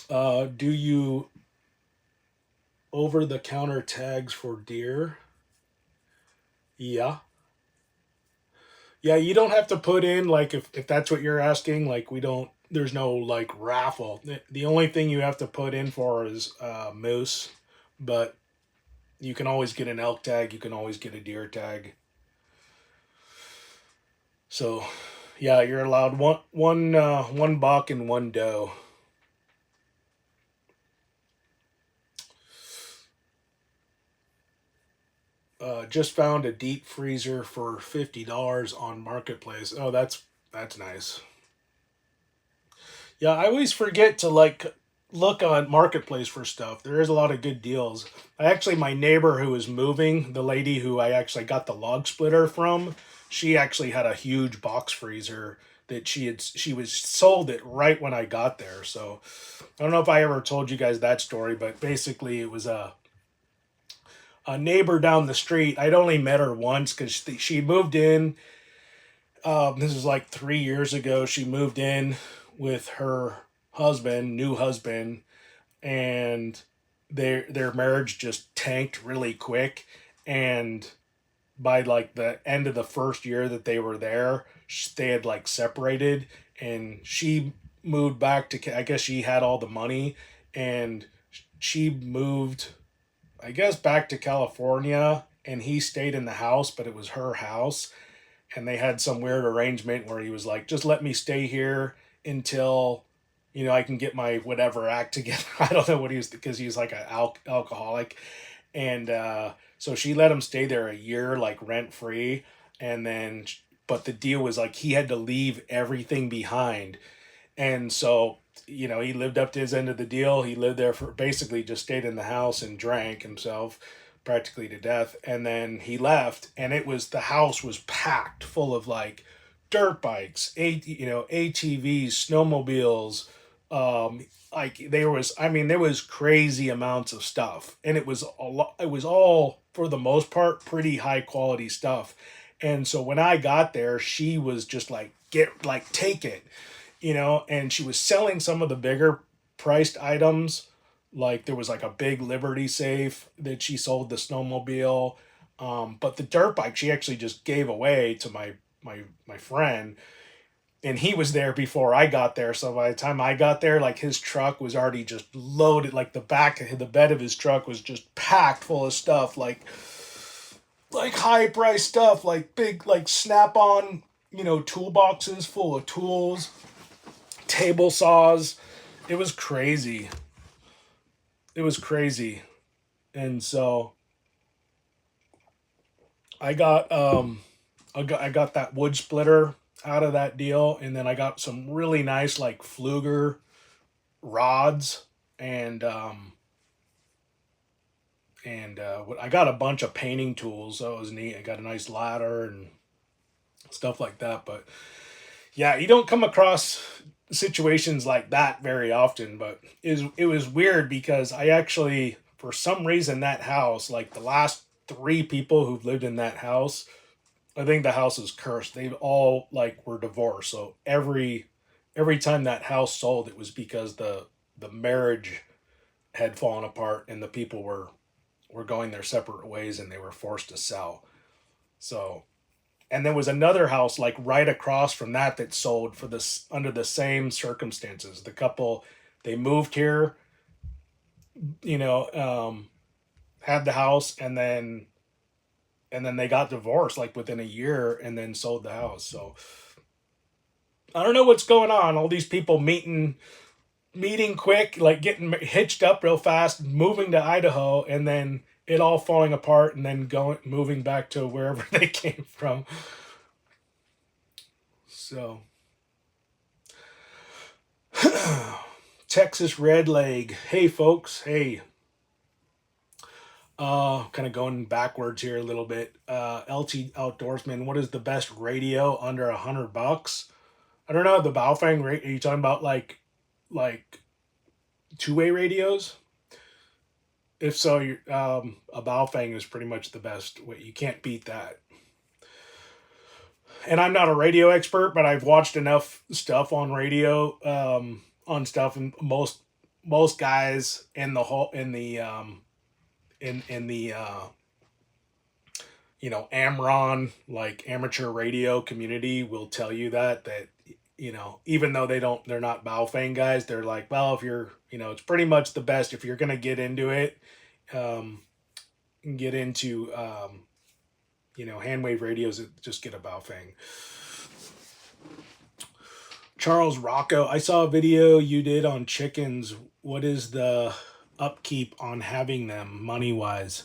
Do you over the counter tags for deer? Yeah. Yeah, you don't have to put in like if that's what you're asking, like we don't there's no like raffle. The only thing you have to put in for is moose, but you can always get an elk tag, you can always get a deer tag. So, yeah, you're allowed one buck and one doe. Just found a deep freezer for $50 on Marketplace. Oh, that's nice. Yeah, I always forget to like look on Marketplace for stuff. There is a lot of good deals. My neighbor who was moving, the lady who I actually got the log splitter from, she actually had a huge box freezer that she was sold it right when I got there. So I don't know if I ever told you guys that story, but basically it was a neighbor down the street. I'd only met her once because she moved in. This is like 3 years ago. She moved in with her new husband, and their marriage just tanked really quick. And by like the end of the first year that they were there, they had like separated, and she moved back to. I guess she had all the money, and she moved I guess back to California and he stayed in the house, but it was her house, and they had some weird arrangement where he was like, just let me stay here until, I can get my whatever act together. I don't know what he was, because he was like an alcoholic. And so she let him stay there a year, like rent free. And then, but the deal was like he had to leave everything behind. And so, he lived up to his end of the deal. He lived there for basically just stayed in the house and drank himself practically to death. And then he left, and the house was packed full of like dirt bikes, ATVs, snowmobiles. Like there was crazy amounts of stuff, and it was a lot. It was all for the most part pretty high quality stuff. And so when I got there, she was just like, take it, and she was selling some of the bigger priced items. Like there was like a big Liberty safe that she sold, the snowmobile. But the dirt bike she actually just gave away to my friend, and he was there before I got there. So by the time I got there, like his truck was already just loaded. Like the bed of his truck was just packed full of stuff, like high price stuff, like big, like snap on, toolboxes full of tools, table saws. It was crazy. It was crazy. And so I got I got that wood splitter out of that deal, and then I got some really nice like Pfluger rods, and I got a bunch of painting tools. So it was neat. I got a nice ladder and stuff like that. But yeah, you don't come across situations like that very often. But it was weird because I actually, for some reason, that house, like the last three people who've lived in that house, I think the house is cursed. They've all like were divorced. So every time that house sold, it was because the marriage had fallen apart, and the people were going their separate ways, and they were forced to sell. So, and there was another house like right across from that sold for this under the same circumstances. The couple, they moved here, you know, had the house, and then they got divorced like within a year, and then sold the house. So I don't know what's going on. All these people meeting quick, like getting hitched up real fast, moving to Idaho, and then it all falling apart, and then moving back to wherever they came from. So Texas Red Leg. Hey folks, hey. Kind of going backwards here a little bit. LT Outdoorsman, what is the best radio under $100? I don't know. The Baofeng rate. Are you talking about like two-way radios? If so, a Baofeng is pretty much the best. You can't beat that. And I'm not a radio expert, but I've watched enough stuff on radio, on stuff, and most guys in the whole in the Amron, like amateur radio community, will tell you that even though they're not Baofeng guys, they're like, well, if you're, it's pretty much the best if you're gonna get into it, get into handwave radios. Just get a Baofeng. Charles Rocco, I saw a video you did on chickens. What is the upkeep on having them money wise?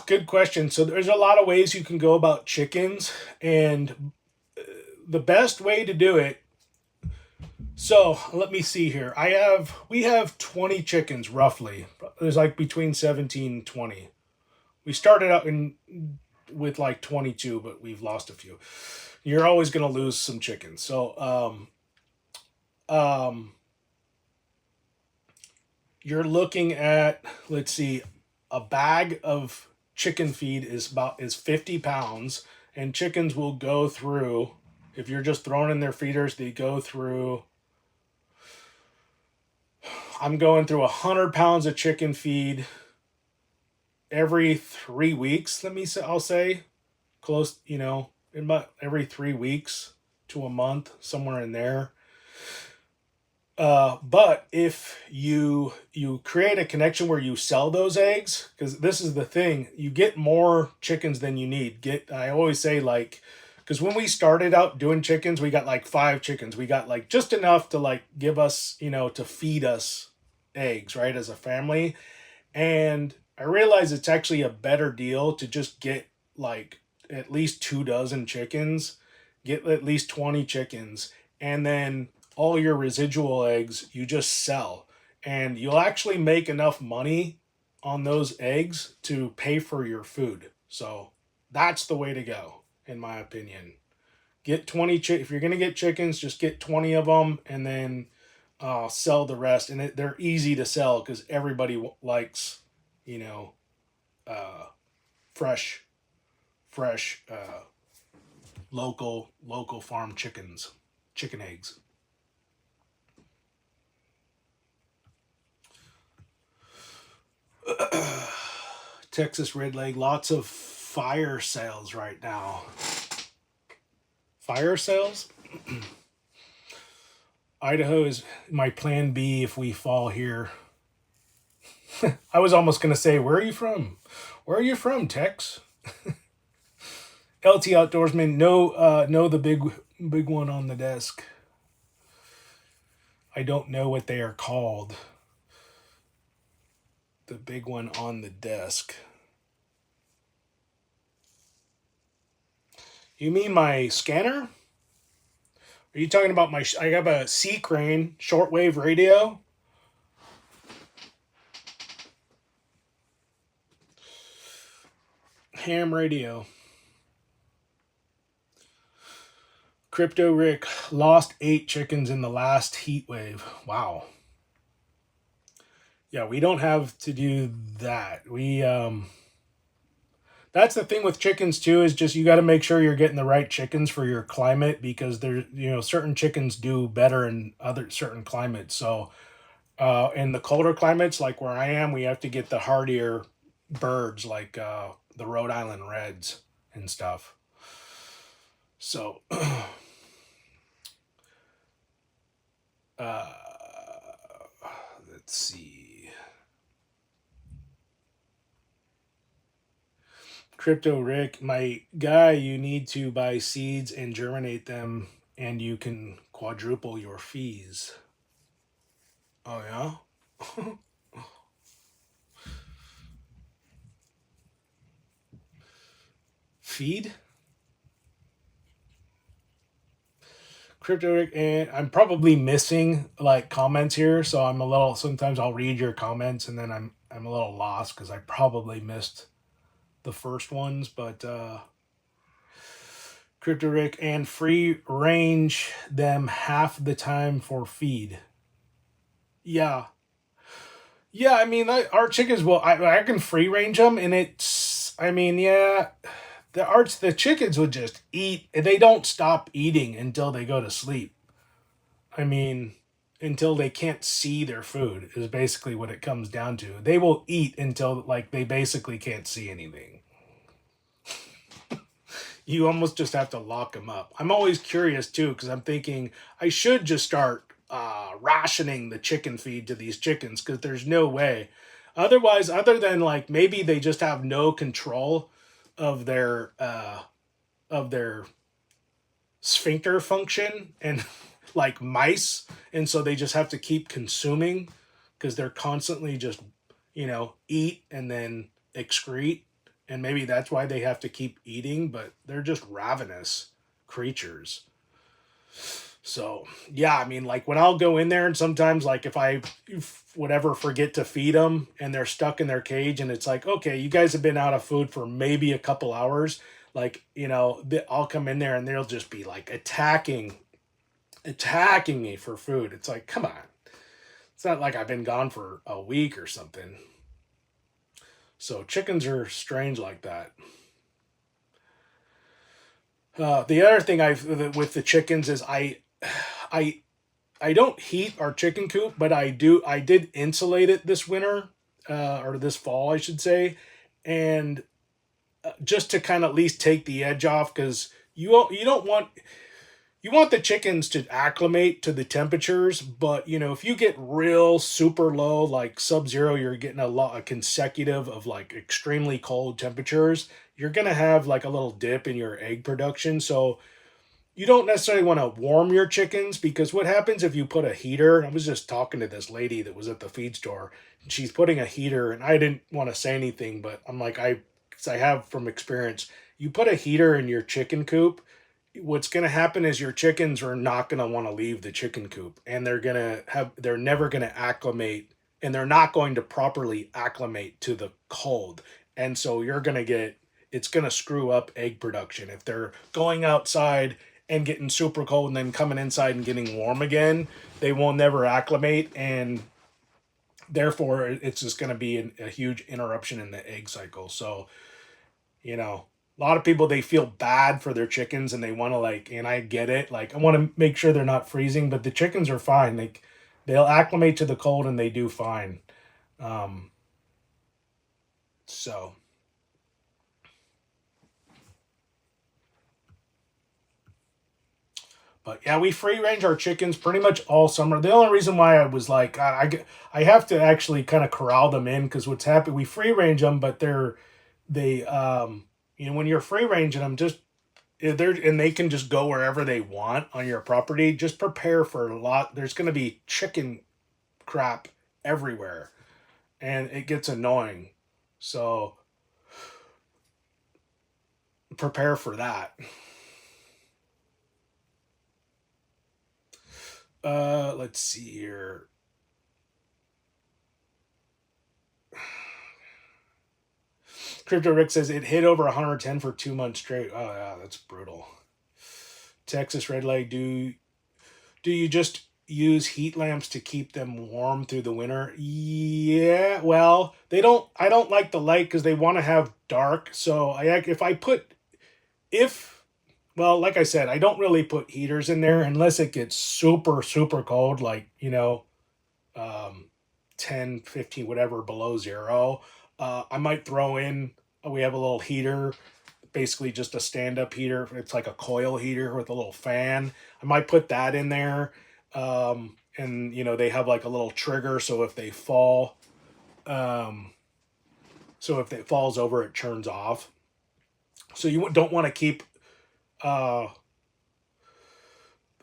Good question. So there's a lot of ways you can go about chickens, and the best way to do it. So let me see here. We have 20 chickens roughly. There's like between 17 and 20. We started out with like 22, but we've lost a few. You're always going to lose some chickens. So you're looking at, let's see, a bag of chicken feed is 50 pounds, and chickens will go through, if you're just throwing in their feeders, they go through, I'm going through 100 pounds of chicken feed every 3 weeks. I'll say close, about every 3 weeks to a month, somewhere in there. But if you create a connection where you sell those eggs, because this is the thing, you get more chickens than you need. I always say, like, because when we started out doing chickens, we got like 5 chickens. We got like just enough to like give us, to feed us eggs, right, as a family. And I realize it's actually a better deal to just get like at least 2 dozen chickens, get at least 20 chickens, and then all your residual eggs you just sell. And you'll actually make enough money on those eggs to pay for your food. So that's the way to go, in my opinion. Get 20 if you're going to get chickens, just get 20 of them and then sell the rest. And they're easy to sell because everybody likes, you know, uh, fresh, fresh, local farm chicken eggs. Texas red leg, lots of fire sales right now. Fire sales? Idaho is my plan B if we fall here. I was almost going to say, where are you from? Where are you from, Tex? LT Outdoorsman, no, the big one on the desk. I don't know what they are called. The big one on the desk. You mean my scanner? Are you talking about I have a C Crane shortwave radio? Ham radio. Crypto Rick lost 8 chickens in the last heat wave. Wow. Yeah, we don't have to do that. That's the thing with chickens too, is just you got to make sure you're getting the right chickens for your climate, because there, certain chickens do better in other certain climates. So in the colder climates like where I am, we have to get the hardier birds like the Rhode Island Reds and stuff. So uh, let's see. Crypto Rick, my guy, you need to buy seeds and germinate them, and you can quadruple your fees. Oh, yeah? Feed? Crypto Rick, and I'm probably missing like comments here, so I'm a little. Sometimes I'll read your comments, and then I'm a little lost because I probably missed the first ones, but Crypto Rick, and free range them half the time for feed. Yeah, yeah. I mean, our chickens will. I can free range them, and it's. I mean, yeah. The chickens would just eat. They don't stop eating until they go to sleep. I mean, until they can't see their food is basically what it comes down to. They will eat until like they basically can't see anything. You almost just have to lock them up. I'm always curious too, because I'm thinking I should just start rationing the chicken feed to these chickens, because there's no way. Otherwise, other than like maybe they just have no control of their sphincter function and like mice, and so they just have to keep consuming because they're constantly just eat and then excrete, and maybe that's why they have to keep eating, but they're just ravenous creatures. So yeah, I mean, like when I'll go in there, and sometimes like if I whatever forget to feed them and they're stuck in their cage, and it's like, okay, you guys have been out of food for maybe a couple hours, like I'll come in there and they'll just be like attacking me for food. It's like, come on, it's not like I've been gone for a week or something. So chickens are strange like that. The other thing I've with the chickens is I I don't heat our chicken coop, but I did insulate it this winter, or this fall, I should say, and just to kind of at least take the edge off, because you don't want. you want the chickens to acclimate to the temperatures, but if you get real super low, like sub-zero, you're getting a consecutive of like extremely cold temperatures, you're gonna have like a little dip in your egg production. So you don't necessarily want to warm your chickens, because what happens if you put a heater? I was just talking to this lady that was at the feed store, and she's putting a heater, and I didn't want to say anything, but I'm like, 'cause I have from experience, you put a heater in your chicken coop, what's going to happen is your chickens are not going to want to leave the chicken coop, and they're never going to acclimate, and they're not going to properly acclimate to the cold. And so you're going to get it's going to screw up egg production if they're going outside and getting super cold and then coming inside and getting warm again. They will never acclimate, and therefore it's just going to be a huge interruption in the egg cycle. So a lot of people, they feel bad for their chickens, and they want to, like, and I get it, like I want to make sure they're not freezing, but the chickens are fine. They'll acclimate to the cold, and they do fine. um so but yeah, we free range our chickens pretty much all summer. The only reason why I was like, God, I have to actually kind of corral them in, because what's happening, we free range them, but they when you're free ranging them, just they're and they can just go wherever they want on your property. Just prepare for a lot. There's going to be chicken crap everywhere, and it gets annoying. So prepare for that. Let's see here. Crypto Rick says it hit over 110 for 2 months straight. Oh yeah, that's brutal. Texas Red Light, do you just use heat lamps to keep them warm through the winter? Yeah, well, they don't. I don't like the light because they want to have dark. So if I put if well, like I said, I don't really put heaters in there unless it gets super super cold, like um, 10, 15, whatever below zero. I might throw in. We have a little heater, basically just a stand up heater. It's like a coil heater with a little fan. I might put that in there. And they have like a little trigger, so if they fall, um, so if it falls over, it turns off. So you don't want to keep. Uh,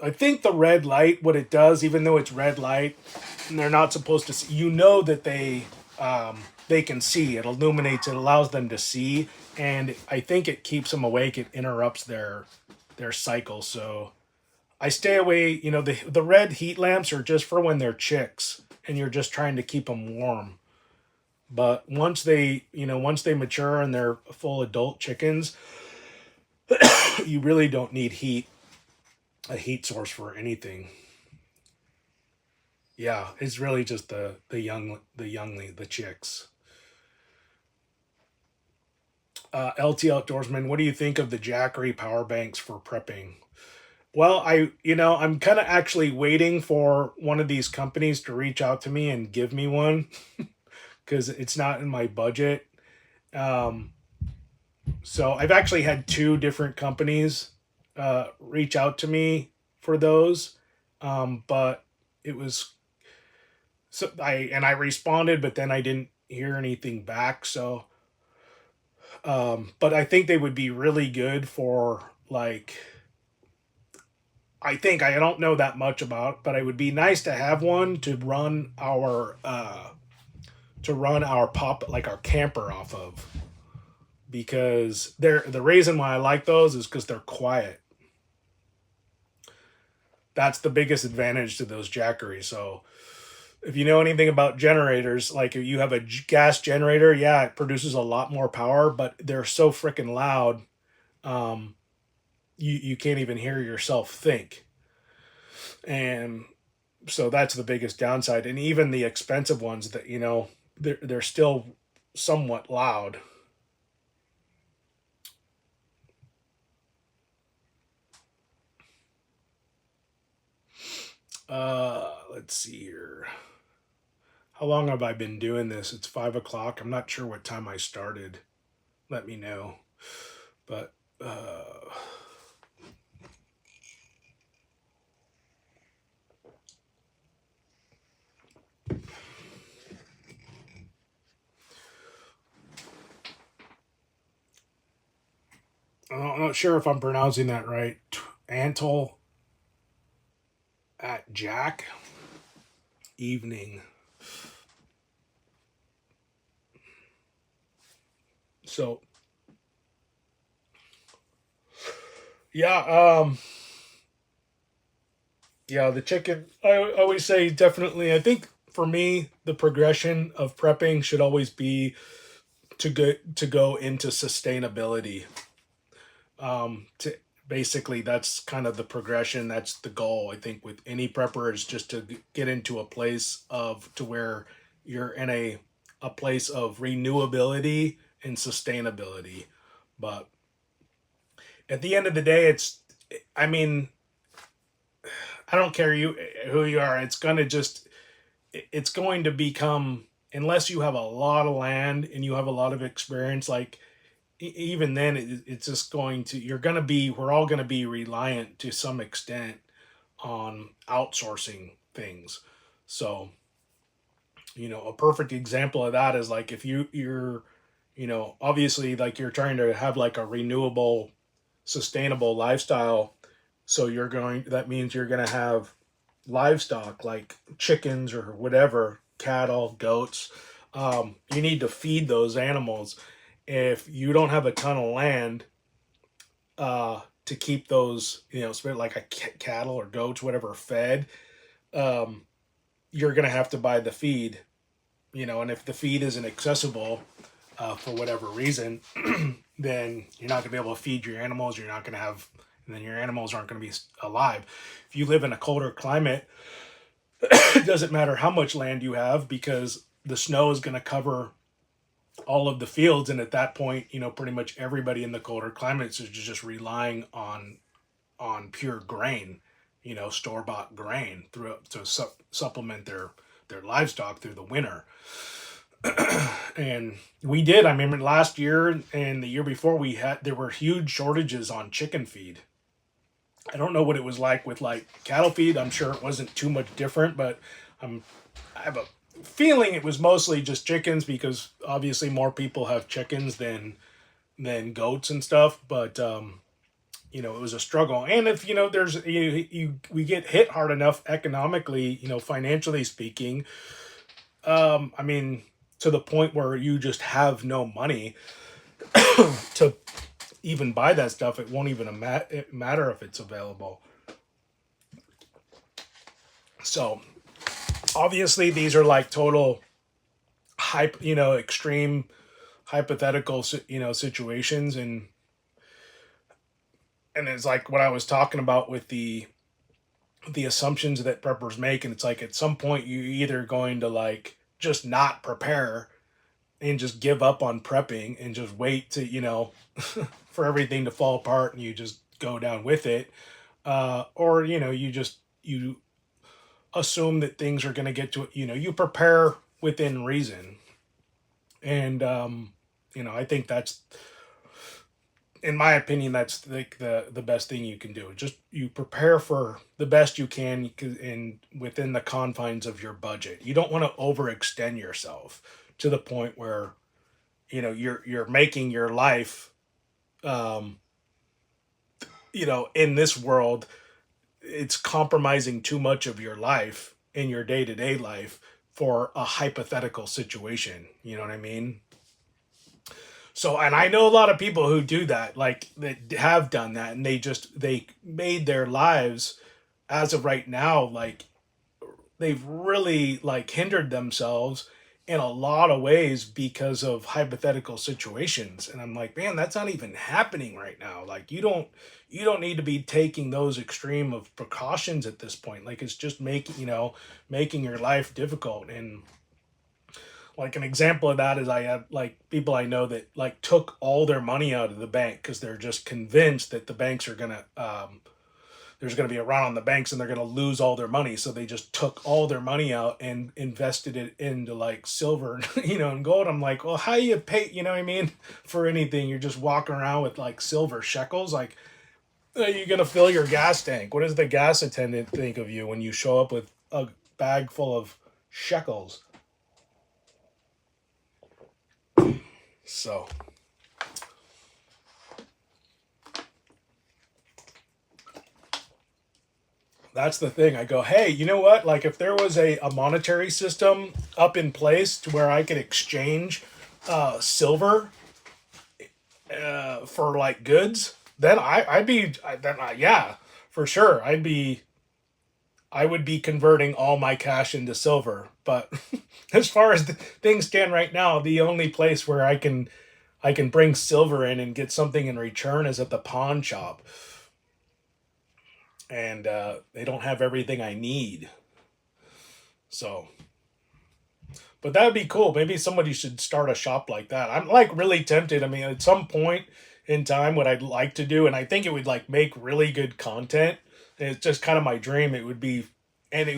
I think the red light, what it does, even though it's red light, and they're not supposed to see, that they can see. It illuminates. It allows them to see, and I think it keeps them awake. It interrupts their cycle. So I stay away. The red heat lamps are just for when they're chicks, and you're just trying to keep them warm. But once they mature and they're full adult chickens, you really don't need a heat source for anything. Yeah, it's really just the chicks. LT Outdoorsman, what do you think of the Jackery power banks for prepping? Well, I'm kind of actually waiting for one of these companies to reach out to me and give me one, because it's not in my budget. Um, so I've actually had two different companies reach out to me for those, but it was I responded, but then I didn't hear anything back. So, but I think they would be really good for, like, I don't know that much about, but it would be nice to have one to run our pop, like our camper off of, because the reason why I like those is because they're quiet. That's the biggest advantage to those Jackeries. So if you know anything about generators, like if you have a gas generator, yeah, it produces a lot more power, but they're so freaking loud, um, you can't even hear yourself think. And so that's the biggest downside. And even the expensive ones, that they're still somewhat loud. Let's see here. How long have I been doing this? It's 5 o'clock. I'm not sure what time I started. Let me know. But I'm not sure if I'm pronouncing that right. Antle at Jack evening. So yeah, yeah, the chicken. I always say definitely. I think for me, the progression of prepping should always be to go into sustainability. To basically, that's kind of the progression. That's the goal. I think with any prepper is just to get into a place of to where you're in a place of renewability and sustainability. But at the end of the day, it's. I mean, I don't care who you are. It's going to become, unless you have a lot of land and you have a lot of experience, like even then it's just going to you're going to be we're all going to be reliant to some extent on outsourcing things. So a perfect example of that is like if you're obviously like you're trying to have like a renewable sustainable lifestyle. So that means you're going to have livestock like chickens or whatever, cattle, goats. You need to feed those animals. If you don't have a ton of land to keep those, like cattle or goats, whatever, fed, um, you're going to have to buy the feed, and if the feed isn't accessible for whatever reason, then you're not going to be able to feed your animals. You're not going to have, and then your animals aren't going to be alive. If you live in a colder climate, it doesn't matter how much land you have because the snow is going to cover all of the fields, and at that point, pretty much everybody in the colder climates is just relying on pure grain, store bought grain through to supplement their livestock through the winter. And we did. I remember last year and the year before there were huge shortages on chicken feed. I don't know what it was like with like cattle feed. I'm sure it wasn't too much different, but I'm I have a feeling it was mostly just chickens because obviously more people have chickens than goats and stuff. But it was a struggle. And if there's we get hit hard enough economically, financially speaking. I mean, to the point where you just have no money to even buy that stuff. It won't even matter if it's available. So obviously these are like total extreme hypothetical situations, and it's like what I was talking about with the assumptions that preppers make, and it's like at some point you're either going to like just not prepare and just give up on prepping and just wait to for everything to fall apart and you just go down with it, or you assume that things are going to get to you prepare within reason. And I think that's, in my opinion, that's like the best thing you can do. Just you prepare for the best you can in within the confines of your budget. You don't want to overextend yourself to the point where you're making your life, um, in this world, it's compromising too much of your life in your day-to-day life for a hypothetical situation. You know what I mean? So, and I know a lot of people who do that, like that have done that, and they made their lives as of right now, like they've really like hindered themselves in a lot of ways because of hypothetical situations. And I'm like, man, that's not even happening right now. Like you don't need to be taking those extreme of precautions at this point. Like it's just making your life difficult. And like an example of that is I have like people I know that like took all their money out of the bank because they're just convinced that the banks are gonna there's going to be a run on the banks and they're going to lose all their money. So they just took all their money out and invested it into like silver, and gold. I'm like, well, how you pay, you know what I mean? For anything, you're just walking around with like silver shekels. Like, are you going to fill your gas tank? What does the gas attendant think of you when you show up with a bag full of shekels? So, That's the thing. I go, hey, you know what? Like, if there was a monetary system up in place to where I could exchange silver for like goods, then yeah, for sure. I would be converting all my cash into silver. But as far as things stand right now, the only place where I can bring silver in and get something in return is at the pawn shop, and they don't have everything I need. So, but that would be cool. Maybe somebody should start a shop like that. I'm like really tempted. I mean, at some point in time, what I'd like to do, and I think it would like make really good content. And it's just kind of my dream. It would be, and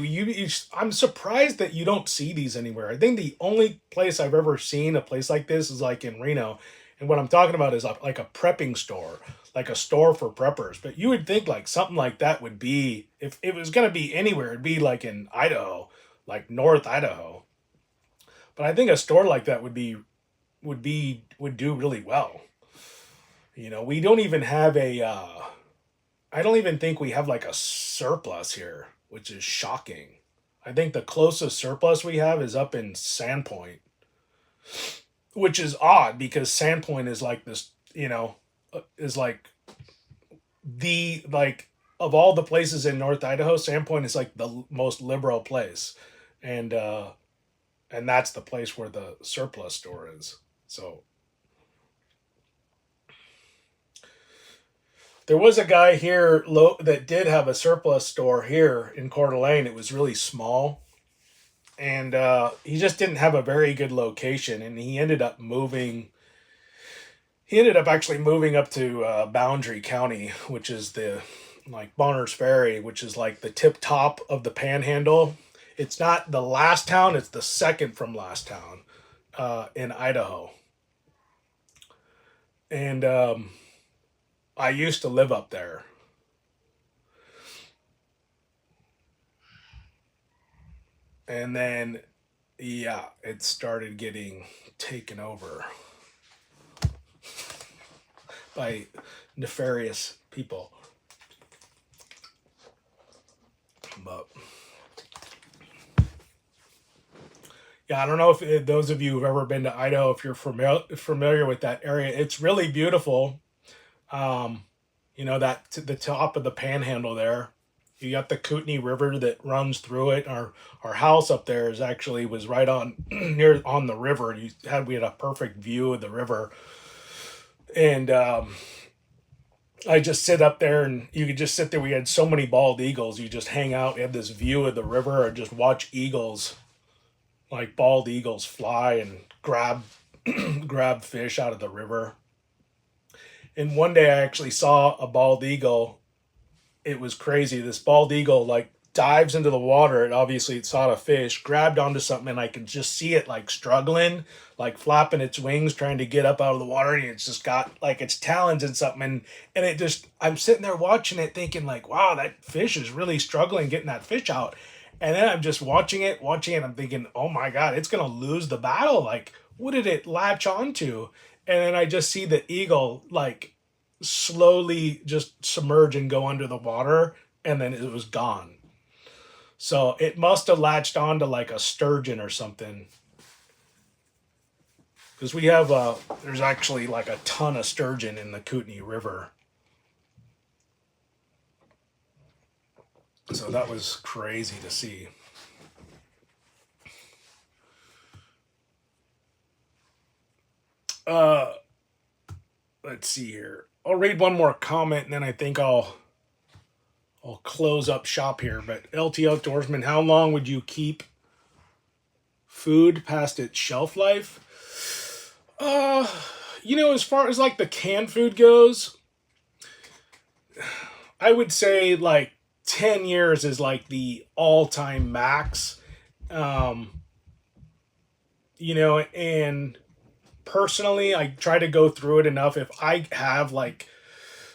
I'm surprised that you don't see these anywhere. I think the only place I've ever seen a place like this is like in Reno, and what I'm talking about is like a prepping store, like a store for preppers. But you would think like something like that would be, if it was going to be anywhere, it'd be like in Idaho, like North Idaho. But I think a store like that would do really well. You know, we don't even have a. I don't even think we have like a surplus here, which is shocking. I think the closest surplus we have is up in Sandpoint, which is odd because Sandpoint is like this. You know, is like the like of all the places in North Idaho, Sandpoint is like the most liberal place, and that's the place where the surplus store is. So there was a guy here that did have a surplus store here in Coeur d'Alene. It was really small, and he just didn't have a very good location, and he ended up moving. He ended up actually moving up to Boundary County, which is the like Bonners Ferry, which is like the tip top of the Panhandle. It's not the last town; it's the second from last town in Idaho, and I used to live up there. And then, yeah, it started getting taken over by nefarious people. But yeah, I don't know if those of you who've ever been to Idaho, if you're familiar with that area, it's really beautiful. Um, you know that the top of the Panhandle there. You got the Kootenai River that runs through it. Our house up there is actually was right on near on the river. We had a perfect view of the river, and I just sit up there and you could just sit there. We had so many bald eagles. You just hang out, you have this view of the river, and just watch eagles, like bald eagles, fly and grab fish out of the river. And one day I actually saw a bald eagle. It was crazy. This bald eagle like dives into the water. And obviously it saw a fish, grabbed onto something, and I could just see it like struggling, like flapping its wings, trying to get up out of the water. And it's just got like its talons and something. And it just, I'm sitting there watching it thinking like, wow, that fish is really struggling getting that fish out. And then I'm just watching it. I'm thinking, oh my God, it's going to lose the battle. Like, what did it latch onto? And then I just see the eagle like slowly just submerge and go under the water, and then it was gone. So it must have latched onto like a sturgeon or something, because we have there's actually like a ton of sturgeon in the Kootenai River. So that was crazy to see. Uh, let's see here. I'll read one more comment and then I think I'll close up shop here. But LT Outdoorsman, how long would you keep food past its shelf life? As far as like the canned food goes, I would say like 10 years is like the all-time max. Um, and personally, I try to go through it enough. If I have like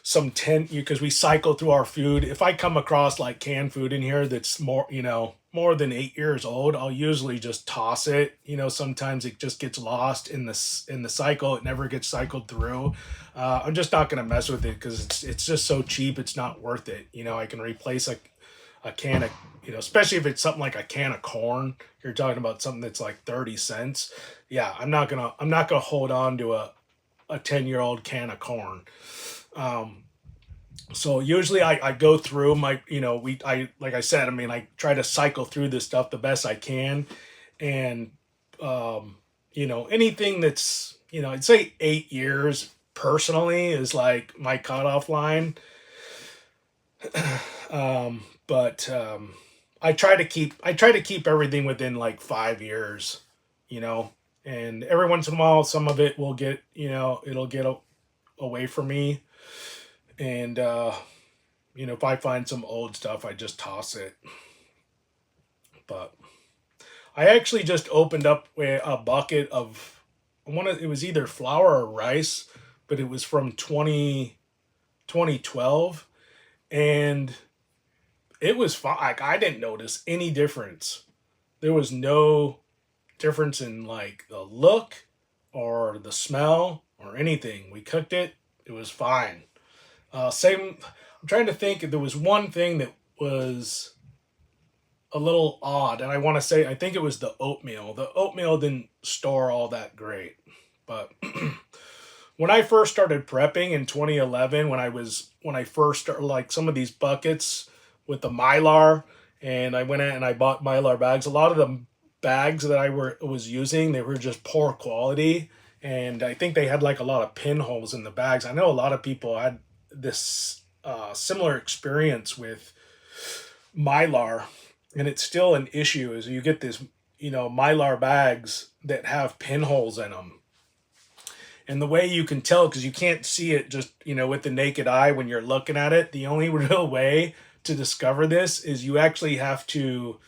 some 10, because we cycle through our food, if I come across like canned food in here that's more than 8 years old, I'll usually just toss it. Sometimes it just gets lost in the cycle. It never gets cycled through. I'm just not gonna mess with it because it's just so cheap. It's not worth it. I can replace a can of, especially if it's something like a can of corn. You're talking about something that's like 30 cents. Yeah, I'm not gonna hold on to a 10-year-old can of corn. Um, so usually I go through my, like I said, I mean, I try to cycle through this stuff the best I can. And, anything that's, I'd say 8 years personally is like my cutoff line. But I try to keep everything within like 5 years, you know, and every once in a while, some of it will get, it'll get away from me. And, if I find some old stuff, I just toss it. But I actually just opened up a bucket of it was either flour or rice, but it was from 2012, and it was fine. Like, I didn't notice any difference. There was no difference in like the look or the smell or anything. We cooked it. It was fine. Same. I'm trying to think if there was one thing that was a little odd, and I want to say I think it was the oatmeal. The oatmeal didn't store all that great, but when I first started prepping in 2011, when I first started like some of these buckets with the Mylar, and I went in and I bought Mylar bags. A lot of the bags that I was using, they were just poor quality, and I think they had like a lot of pinholes in the bags. I know a lot of people had this similar experience with Mylar, and it's still an issue. Is you get this, Mylar bags that have pinholes in them, and the way you can tell, because you can't see it just, with the naked eye when you're looking at it, the only real way to discover this is you actually have to,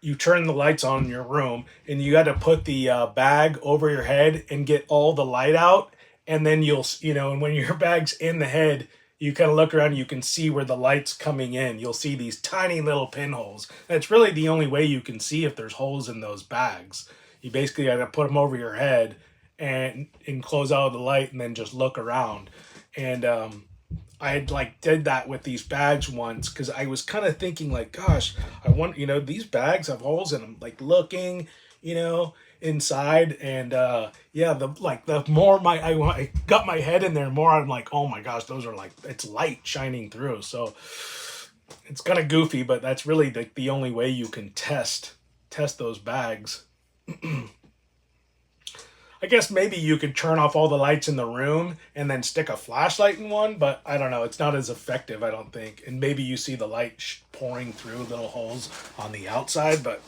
you turn the lights on in your room, and you got to put the bag over your head and get all the light out. And then and when your bag's in the head, you kind of look around and you can see where the light's coming in. You'll see these tiny little pinholes. That's really the only way you can see if there's holes in those bags. You basically got to put them over your head and close out the light, and then just look around. And I had like did that with these bags once, because I was kind of thinking like, gosh, I want, these bags have holes in them, like looking, inside. And yeah, the more I got my head in there, more I'm like, oh my gosh, those are like, it's light shining through. So it's kind of goofy, but that's really the only way you can test those bags. I guess maybe you could turn off all the lights in the room and then stick a flashlight in one, but I don't know. It's not as effective, I don't think. And maybe you see the light pouring through little holes on the outside, but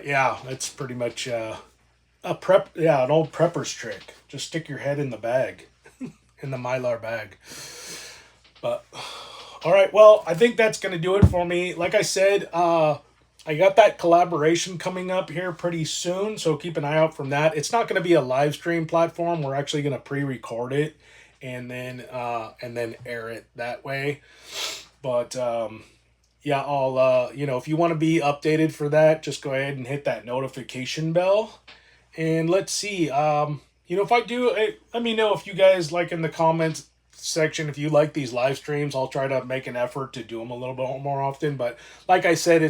yeah, that's pretty much an old prepper's trick. Just stick your head in the bag, in the Mylar bag. But all right, well, I think that's gonna do it for me. Like I said, I got that collaboration coming up here pretty soon, so keep an eye out from that. It's not going to be a live stream platform. We're actually going to pre-record it and then air it that way. But yeah, I'll if you want to be updated for that, just go ahead and hit that notification bell. And let's see, if I do, let me know if you guys, like, in the comments section, if you like these live streams. I'll try to make an effort to do them a little bit more often. But like I said,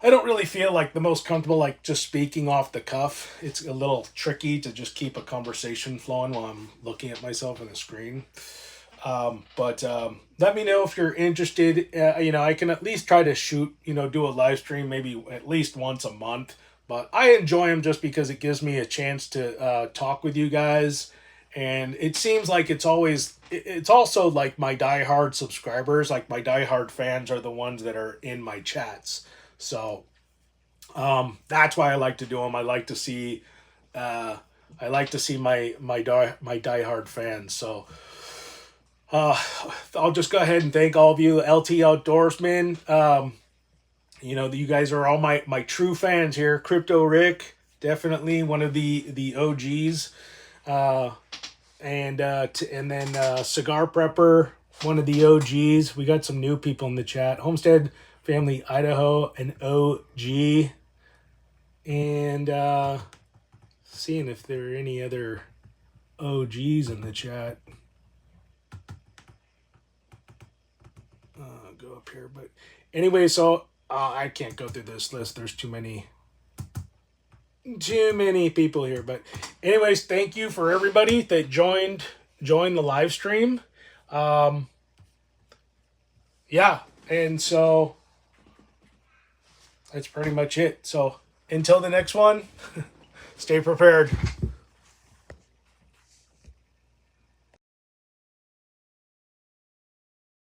I don't really feel like the most comfortable, like, just speaking off the cuff. It's a little tricky to just keep a conversation flowing while I'm looking at myself on the screen. But let me know if you're interested. I can at least try to do a live stream maybe at least once a month. But I enjoy them just because it gives me a chance to talk with you guys. And it seems like it's also like my diehard subscribers, like my diehard fans are the ones that are in my chats. So that's why I like to do them. I like to see my diehard fans. So I'll just go ahead and thank all of you, LT Outdoorsmen. You guys are all my true fans here. Crypto Rick, definitely one of the OGs. And then Cigar Prepper, one of the OGs. We got some new people in the chat. Homestead Family Idaho, an OG. And seeing if there are any other OGs in the chat. go up here. But anyway, so I can't go through this list. There's too many people here. But anyways, thank you for everybody that joined the live stream. Yeah, and so that's pretty much it. So until the next one, stay prepared.